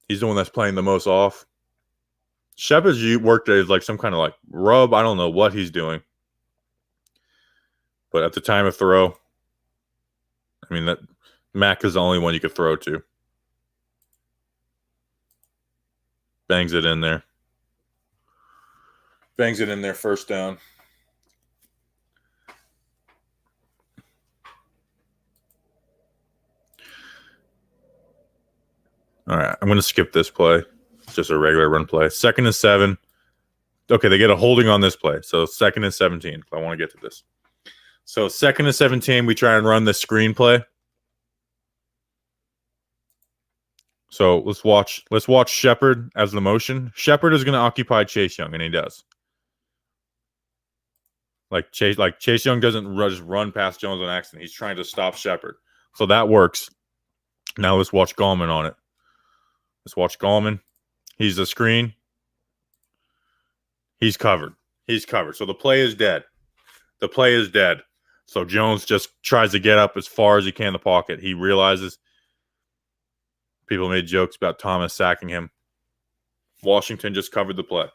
He's the one that's playing the most off. Shep has worked as like some kind of like rub. I don't know what he's doing. But at the time of throw, I mean, that Mac is the only one you could throw to. Bangs it in there. Bangs it in there, 1st down. All right, I'm going to skip this play. It's just a regular run play. 2nd and 7. Okay, they get a holding on this play. So 2nd and 17. I want to get to this. So 2nd and 17, we try and run the screen play. So let's watch Shepard as the motion. Shepard is going to occupy Chase Young, and he does. Like Chase Young doesn't just run past Jones on accident. He's trying to stop Shepard. So that works. Now let's watch Gallman on it. Let's watch Gallman. He's the screen. He's covered. So the play is dead. So Jones just tries to get up as far as he can in the pocket. He realizes people made jokes about Thomas sacking him. Washington just covered the play.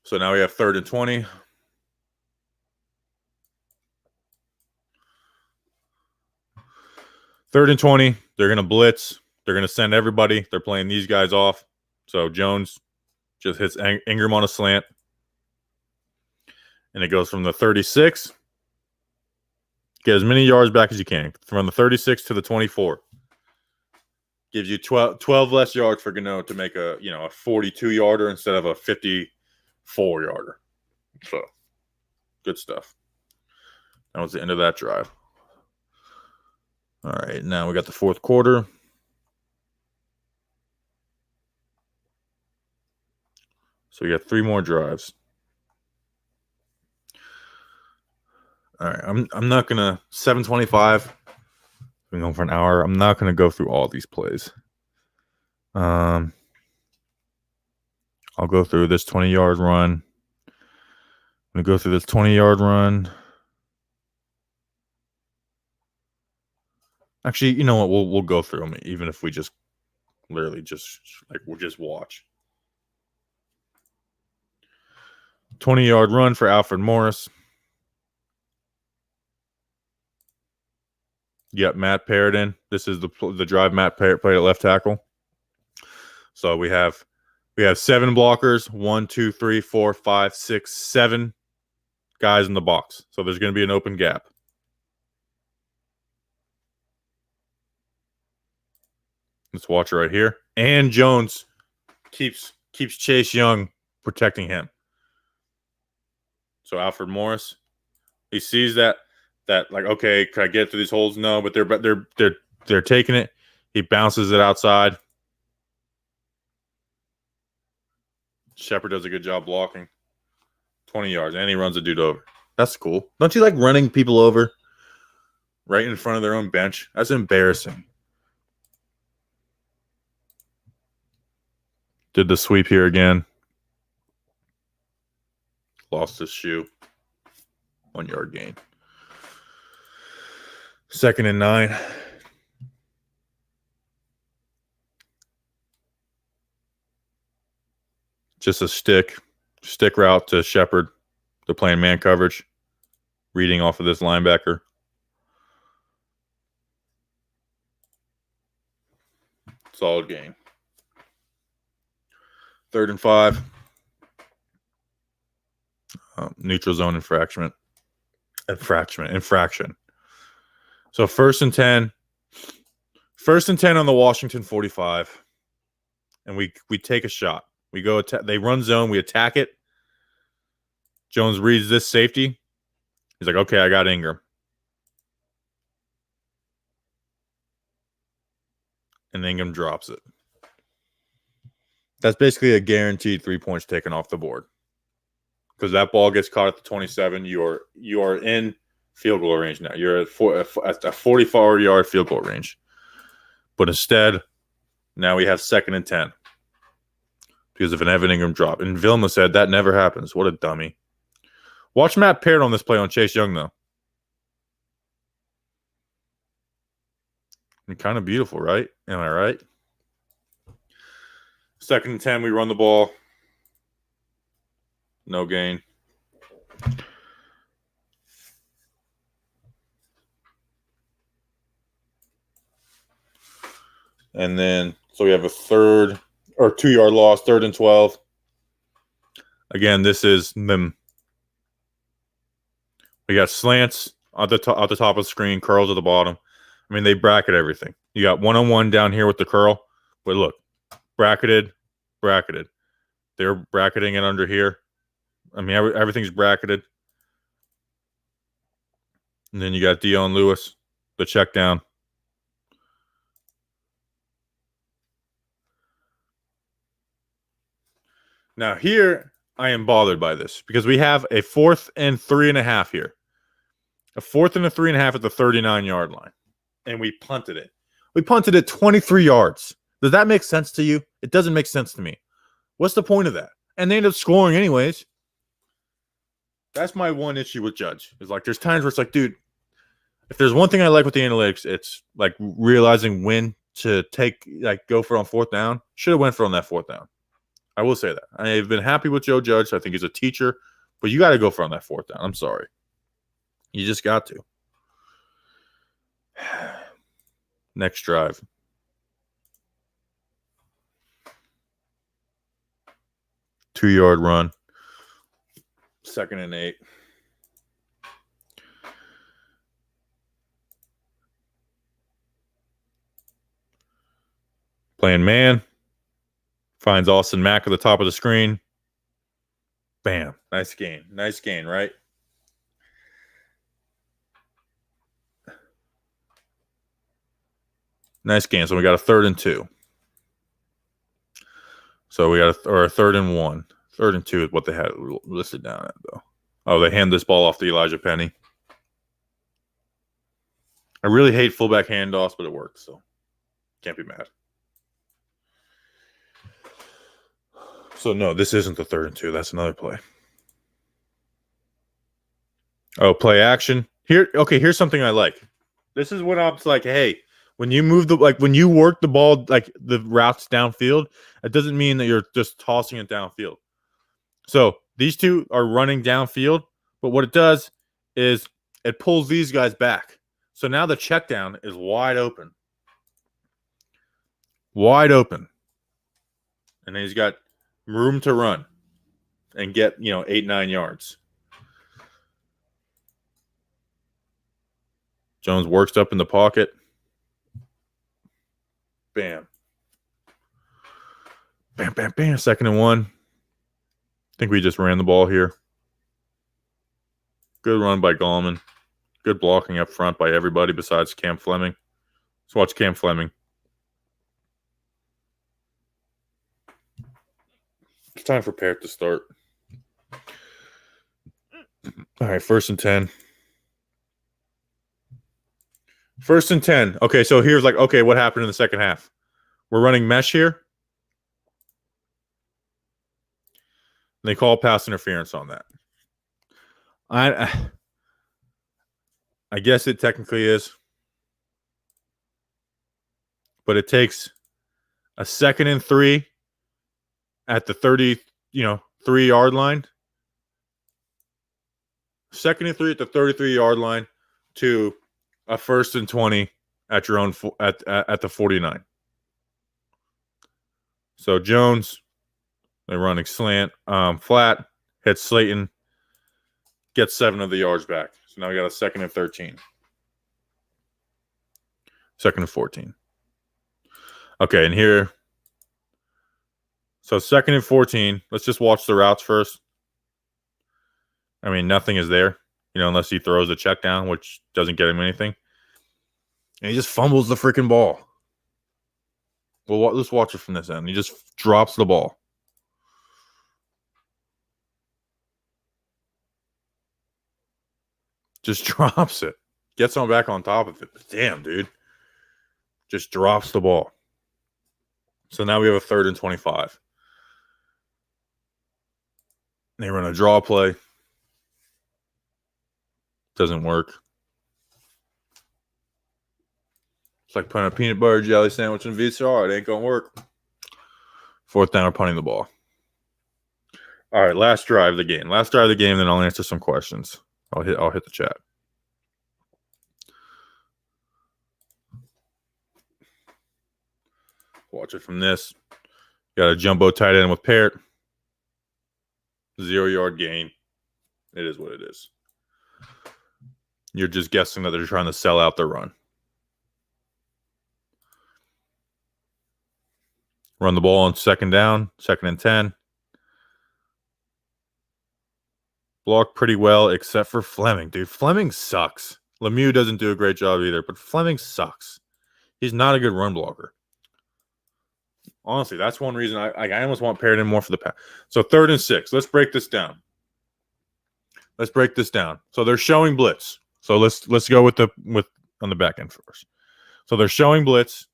So now we have 3rd and 20. Third and 20. They're going to blitz. They're going to send everybody. They're playing these guys off. So Jones just hits Ingram on a slant. And it goes from the 36. Get as many yards back as you can. From the 36 to the 24. Gives you 12 less yards for Gano to make a 42-yarder instead of a 54-yarder. So, good stuff. That was the end of that drive. All right, now we got the 4th quarter. So we got 3 more drives. All right, I'm not gonna 7:25. We're going for an hour. I'm not gonna go through all these plays. I'll go through this 20-yard run. I'm going to go through this 20-yard run. Actually, you know what? We'll go through them, even if we just literally just we'll just watch. 20-yard run for Alfred Morris. Yep, Matt Paradin. This is the drive Matt played at left tackle. So we have 7 blockers. 1, 2, 3, 4, 5, 6, 7 guys in the box. So there's going to be an open gap. Let's watch it right here. And Jones keeps Chase Young protecting him. So Alfred Morris, he sees that like, okay, can I get through these holes? No, but they're taking it. He bounces it outside. Shepard does a good job blocking. 20 yards, and he runs a dude over. That's cool. Don't you like running people over right in front of their own bench? That's embarrassing. Did the sweep here again. Lost his shoe. 1 yard gain. 2nd and 9. Just a stick route to Shepard. They're playing man coverage. Reading off of this linebacker. Solid gain. 3rd and 5. Neutral zone infraction. So 1st and 10. 1st and 10 on the Washington 45. And we take a shot. We go they run zone, we attack it. Jones reads this safety. He's like, okay, I got Ingram. And Ingram drops it. That's basically a guaranteed 3 points taken off the board. Because that ball gets caught at the 27, you are in field goal range now. You're at a 44-yard field goal range. But instead, now we have 2nd and 10. Because of an Evan Ingram drop. And Vilma said that never happens. What a dummy. Watch Matt Parrott on this play on Chase Young, though. And kind of beautiful, right? Am I right? 2nd and 10, we run the ball. No gain. And then, so we have a 3rd or 2-yard loss, 3rd and 12. Again, this is them. We got slants at the top of the screen, curls at the bottom. I mean, they bracket everything. You got 1-on-1 down here with the curl. But look, bracketed. They're bracketing it under here. I mean, everything's bracketed. And then you got Dion Lewis, the check down. Now here, I am bothered by this because we have a 4th and 3.5 here. A 4th and a 3.5 at the 39-yard line. And we punted it. We punted it 23 yards. Does that make sense to you? It doesn't make sense to me. What's the point of that? And they end up scoring anyways. That's my one issue with Judge. Is like there's times where it's like, dude, if there's one thing I like with the analytics, it's like realizing when to go for it on 4th down. Should have went for it on that 4th down. I will say that. I've been happy with Joe Judge. I think he's a teacher. But you got to go for it on that 4th down. I'm sorry. You just got to. Next drive. Two-yard run. 2nd and 8. Playing man. Finds Austin Mack at the top of the screen. Bam. Nice gain. Nice gain, right? Nice gain. So we got a 3rd and 2. So we got a 3rd and 1. 3rd and 2 is what they had listed down at, though. Oh, they hand this ball off to Elijah Penny. I really hate fullback handoffs, but it works, so can't be mad. So no, this isn't the 3rd and 2. That's another play. Oh, play action. Here, okay, here's something I like. This is when I'm like, hey, when you move when you work the ball, like the routes downfield, it doesn't mean that you're just tossing it downfield. So these two are running downfield, but what it does is it pulls these guys back. So now the check down is wide open. Wide open. And then he's got room to run and get, 8-9 yards. Jones works up in the pocket. Bam. Bam, bam, bam. 2nd and 1. I think we just ran the ball here. Good run by Gallman. Good blocking up front by everybody besides Cam Fleming. Let's watch Cam Fleming. It's time for Parrott to start. All right, 1st and 10. 1st and 10. Okay, so here's what happened in the second half? We're running mesh here. They call pass interference on that. I guess it technically is. But it takes a 2nd and 3 at the 30, 3-yard line. 2nd and 3 at the 33-yard line to a 1st and 20 at your own at the 49. So Jones, they're running slant, flat, hits Slayton, gets 7 of the yards back. So now we got a 2nd and 13. 2nd and 14. Okay, and here, so 2nd and 14. Let's just watch the routes first. I mean, nothing is there, unless he throws a check down, which doesn't get him anything. And he just fumbles the freaking ball. Well, let's watch it from this end. He just drops the ball. Just drops it. Gets on back on top of it. But damn, dude. Just drops the ball. So now we have a 3rd and 25. They run a draw play. Doesn't work. It's like putting a peanut butter jelly sandwich in VCR. It ain't going to work. 4th down, we're punting the ball. All right, last drive of the game. Then I'll answer some questions. I'll hit the chat. Watch it from this. Got a jumbo tight end with Parrott. 0-yard gain. It is what it is. You're just guessing that they're trying to sell out their run. Run the ball on 2nd down, 2nd and 10. Blocked pretty well, except for Fleming. Dude, Fleming sucks. Lemieux doesn't do a great job either, but Fleming sucks. He's not a good run blocker. Honestly, that's one reason I almost want Parrott in more for the pass. So 3rd and 6. Let's break this down. So they're showing blitz. So let's go with on the back end first. So they're showing blitz.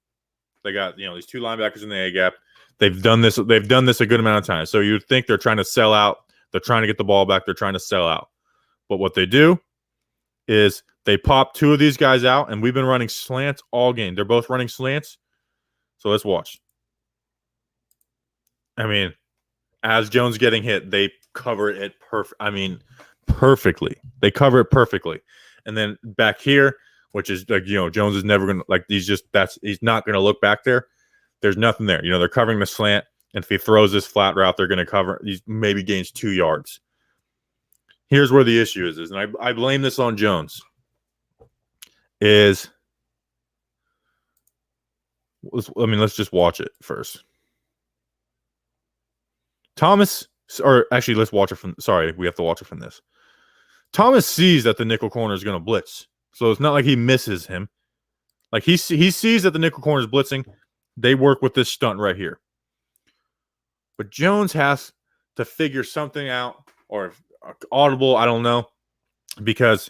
They got these 2 linebackers in the A gap. They've done this a good amount of times. So you'd think they're trying to sell out. They're trying to get the ball back. They're trying to sell out. But what they do is they pop 2 of these guys out, and we've been running slants all game. They're both running slants. So let's watch. I mean, as Jones getting hit, they cover it perfectly. They cover it perfectly. And then back here, which is Jones is never going to he's not going to look back there. There's nothing there. They're covering the slant. And if he throws this flat route, they're going to cover. He maybe gains 2 yards. Here's where the issue is, and I blame this on Jones. Let's just watch it first. Thomas, or actually, let's watch it from. Sorry, we have to watch it from this. Thomas sees that the nickel corner is going to blitz, so it's not like he misses him. Like he sees that the nickel corner is blitzing. They work with this stunt right here. But Jones has to figure something out, or audible, I don't know, because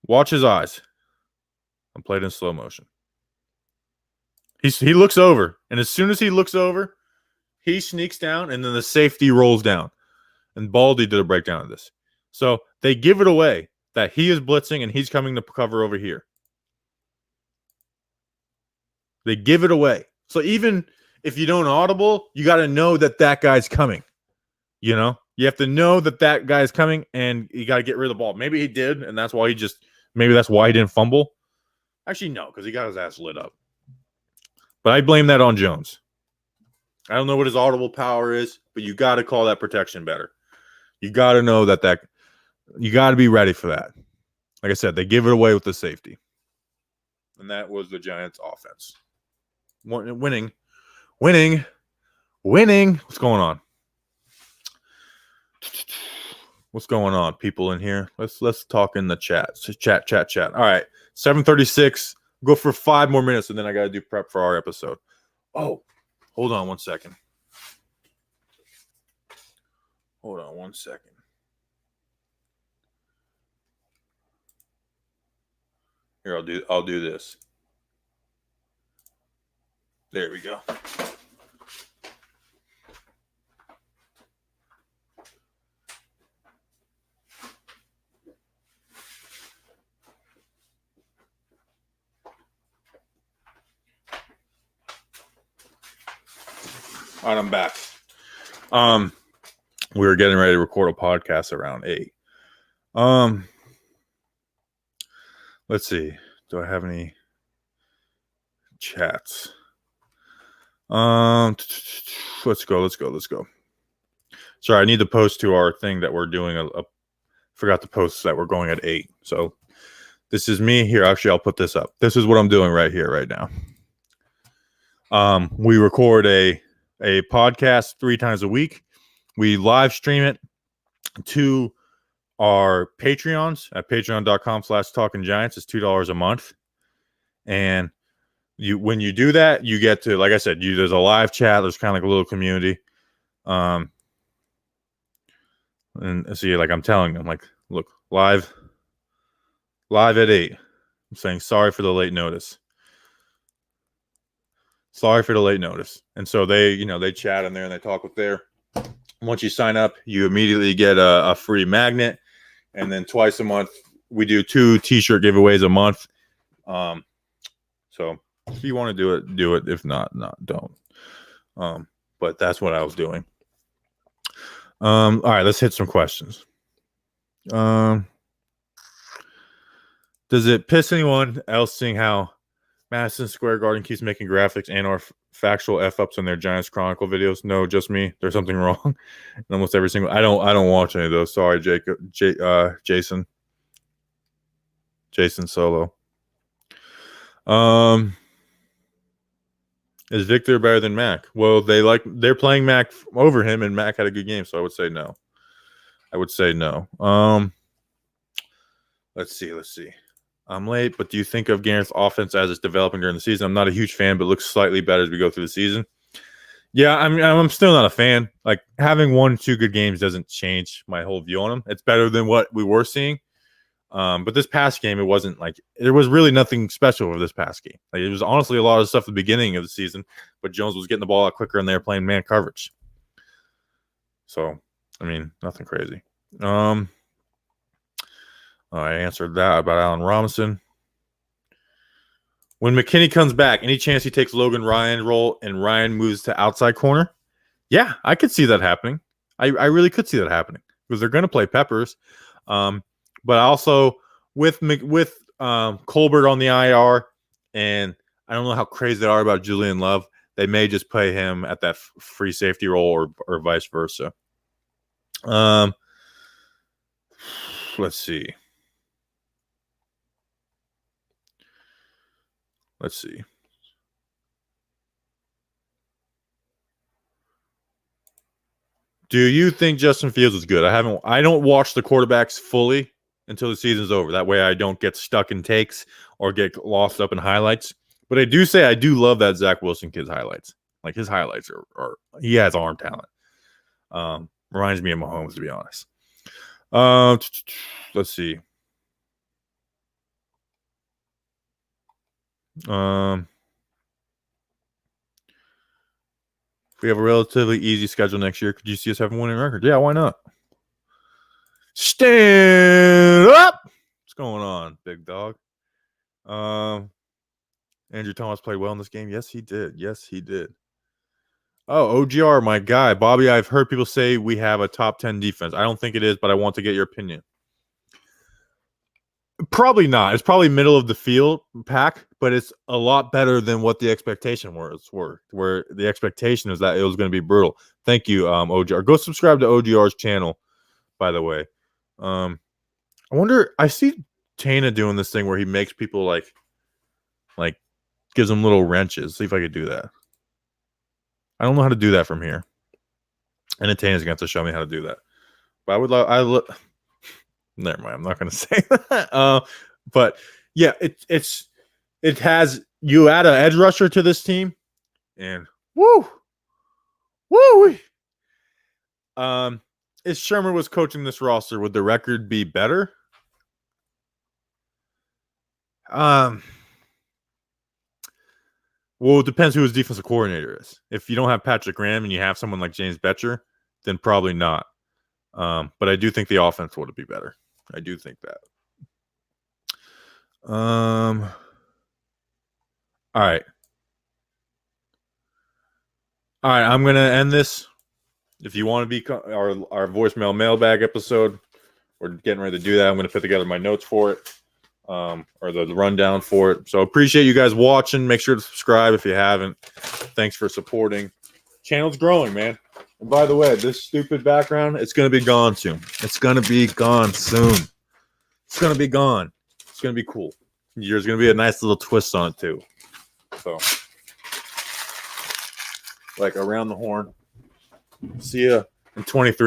watch his eyes. I'm played in slow motion. He looks over, and as soon as he looks over, He sneaks down, and then the safety rolls down. And Baldy did a breakdown of this. So they give it away that he is blitzing and he's coming to cover over here. They give it away. So even if you don't audible, you got to know that that guy's coming. You know, you have to know that that guy's coming, and you got to get rid of the ball. Maybe he did, and that's why maybe that's why he didn't fumble. Actually, no, because he got his ass lit up. But I blame that on Jones. I don't know what his audible power is, but you got to call that protection better. You got to know that you got to be ready for that. Like I said, they give it away with the safety. And that was the Giants offense. Winning. What's going on? What's going on, people in here? Let's talk in the chat. Chat. All right. 7:36. Go for 5 more minutes, and then I got to do prep for our episode. Oh, hold on 1 second. Hold on 1 second. Here, I'll do this. There we go. All right, I'm back. We were getting ready to record a podcast around 8. Let's see. Do I have any chats? Let's go. Sorry, I need to post to our thing that we're doing. Forgot to post that we're going at 8. So this is me here. Actually, I'll put this up. This is what I'm doing right here, right now. We record a podcast 3 times a week. We live stream it to our Patreons at patreon.com/talkinggiants. It's $2 a month. And when you do that, you get to, like I said, there's a live chat. There's kind of like a little community. And see, like I'm telling them, like, look, live at 8. I'm saying sorry for the late notice. And so they chat in there and they talk with there. Once you sign up, you immediately get a free magnet. And then twice a month, we do 2 t-shirt giveaways a month. So if you want to do it, do it. If not, don't. But that's what I was doing. All right, let's hit some questions. Does it piss anyone else seeing how Madison Square Garden keeps making graphics and or factual F-ups in their Giants Chronicle videos? No, just me. There's something wrong. Almost every single. I don't watch any of those. Sorry, Jason Solo. Is Victor better than Mac? Well, they're playing Mac over him, and Mac had a good game, so I would say no. Let's see. I'm late, but do you think of Garrett's offense as it's developing during the season? I'm not a huge fan, but looks slightly better as we go through the season. Yeah, I'm still not a fan. Like, having 1-2 good games doesn't change my whole view on him. It's better than what we were seeing. But this past game, it wasn't like there was really nothing special over this past game. Like, it was honestly a lot of stuff at the beginning of the season, but Jones was getting the ball out quicker and they were playing man coverage. So, I mean, nothing crazy. I answered that about Allen Robinson. When McKinney comes back, any chance he takes Logan Ryan's role and Ryan moves to outside corner? Yeah, I could see that happening. I really could see that happening because they're going to play Peppers. But also with Colbert on the IR, and I don't know how crazy they are about Julian Love. They may just play him at that free safety role or vice versa. Let's see. Do you think Justin Fields is good? I don't watch the quarterbacks fully until the season's over. That way I don't get stuck in takes or get lost up in highlights. But I do say I do love that Zach Wilson kid's highlights. Like, his highlights are he has arm talent. Reminds me of Mahomes, to be honest. Let's see. We have a relatively easy schedule next year. Could you see us having a winning record? Yeah, why not? Stand up. What's going on, big dog? Andrew Thomas played well in this game. Yes, he did. Yes, he did. Oh, OGR, my guy. Bobby, I've heard people say we have a top 10 defense. I don't think it is, but I want to get your opinion. Probably not. It's probably middle of the field pack, but it's a lot better than what the expectation were. Where the expectation is that it was going to be brutal. Thank you, OGR. Go subscribe to OGR's channel, by the way. I wonder. I see Tana doing this thing where he makes people like gives them little wrenches. See if I could do that. I don't know how to do that from here. And then Tana's going to have to show me how to do that. But I would love. Never mind. I'm not going to say that. But yeah, it has you add an edge rusher to this team, and woo. If Sherman was coaching this roster, would the record be better? Well, it depends who his defensive coordinator is. If you don't have Patrick Graham and you have someone like James Betcher, then probably not. But I do think the offense would be better. I do think that. All right. I'm gonna end this. If you want to be our voicemail mailbag episode, we're getting ready to do that. I'm gonna put together my notes for it, or the rundown for it. So appreciate you guys watching. Make sure to subscribe if you haven't. Thanks for supporting. Channel's growing, man. And by the way, this stupid background, it's gonna be gone soon. It's gonna be gone soon. It's gonna be gone. It's gonna be cool. There's gonna be a nice little twist on it too. So, like around the horn. See ya in 23.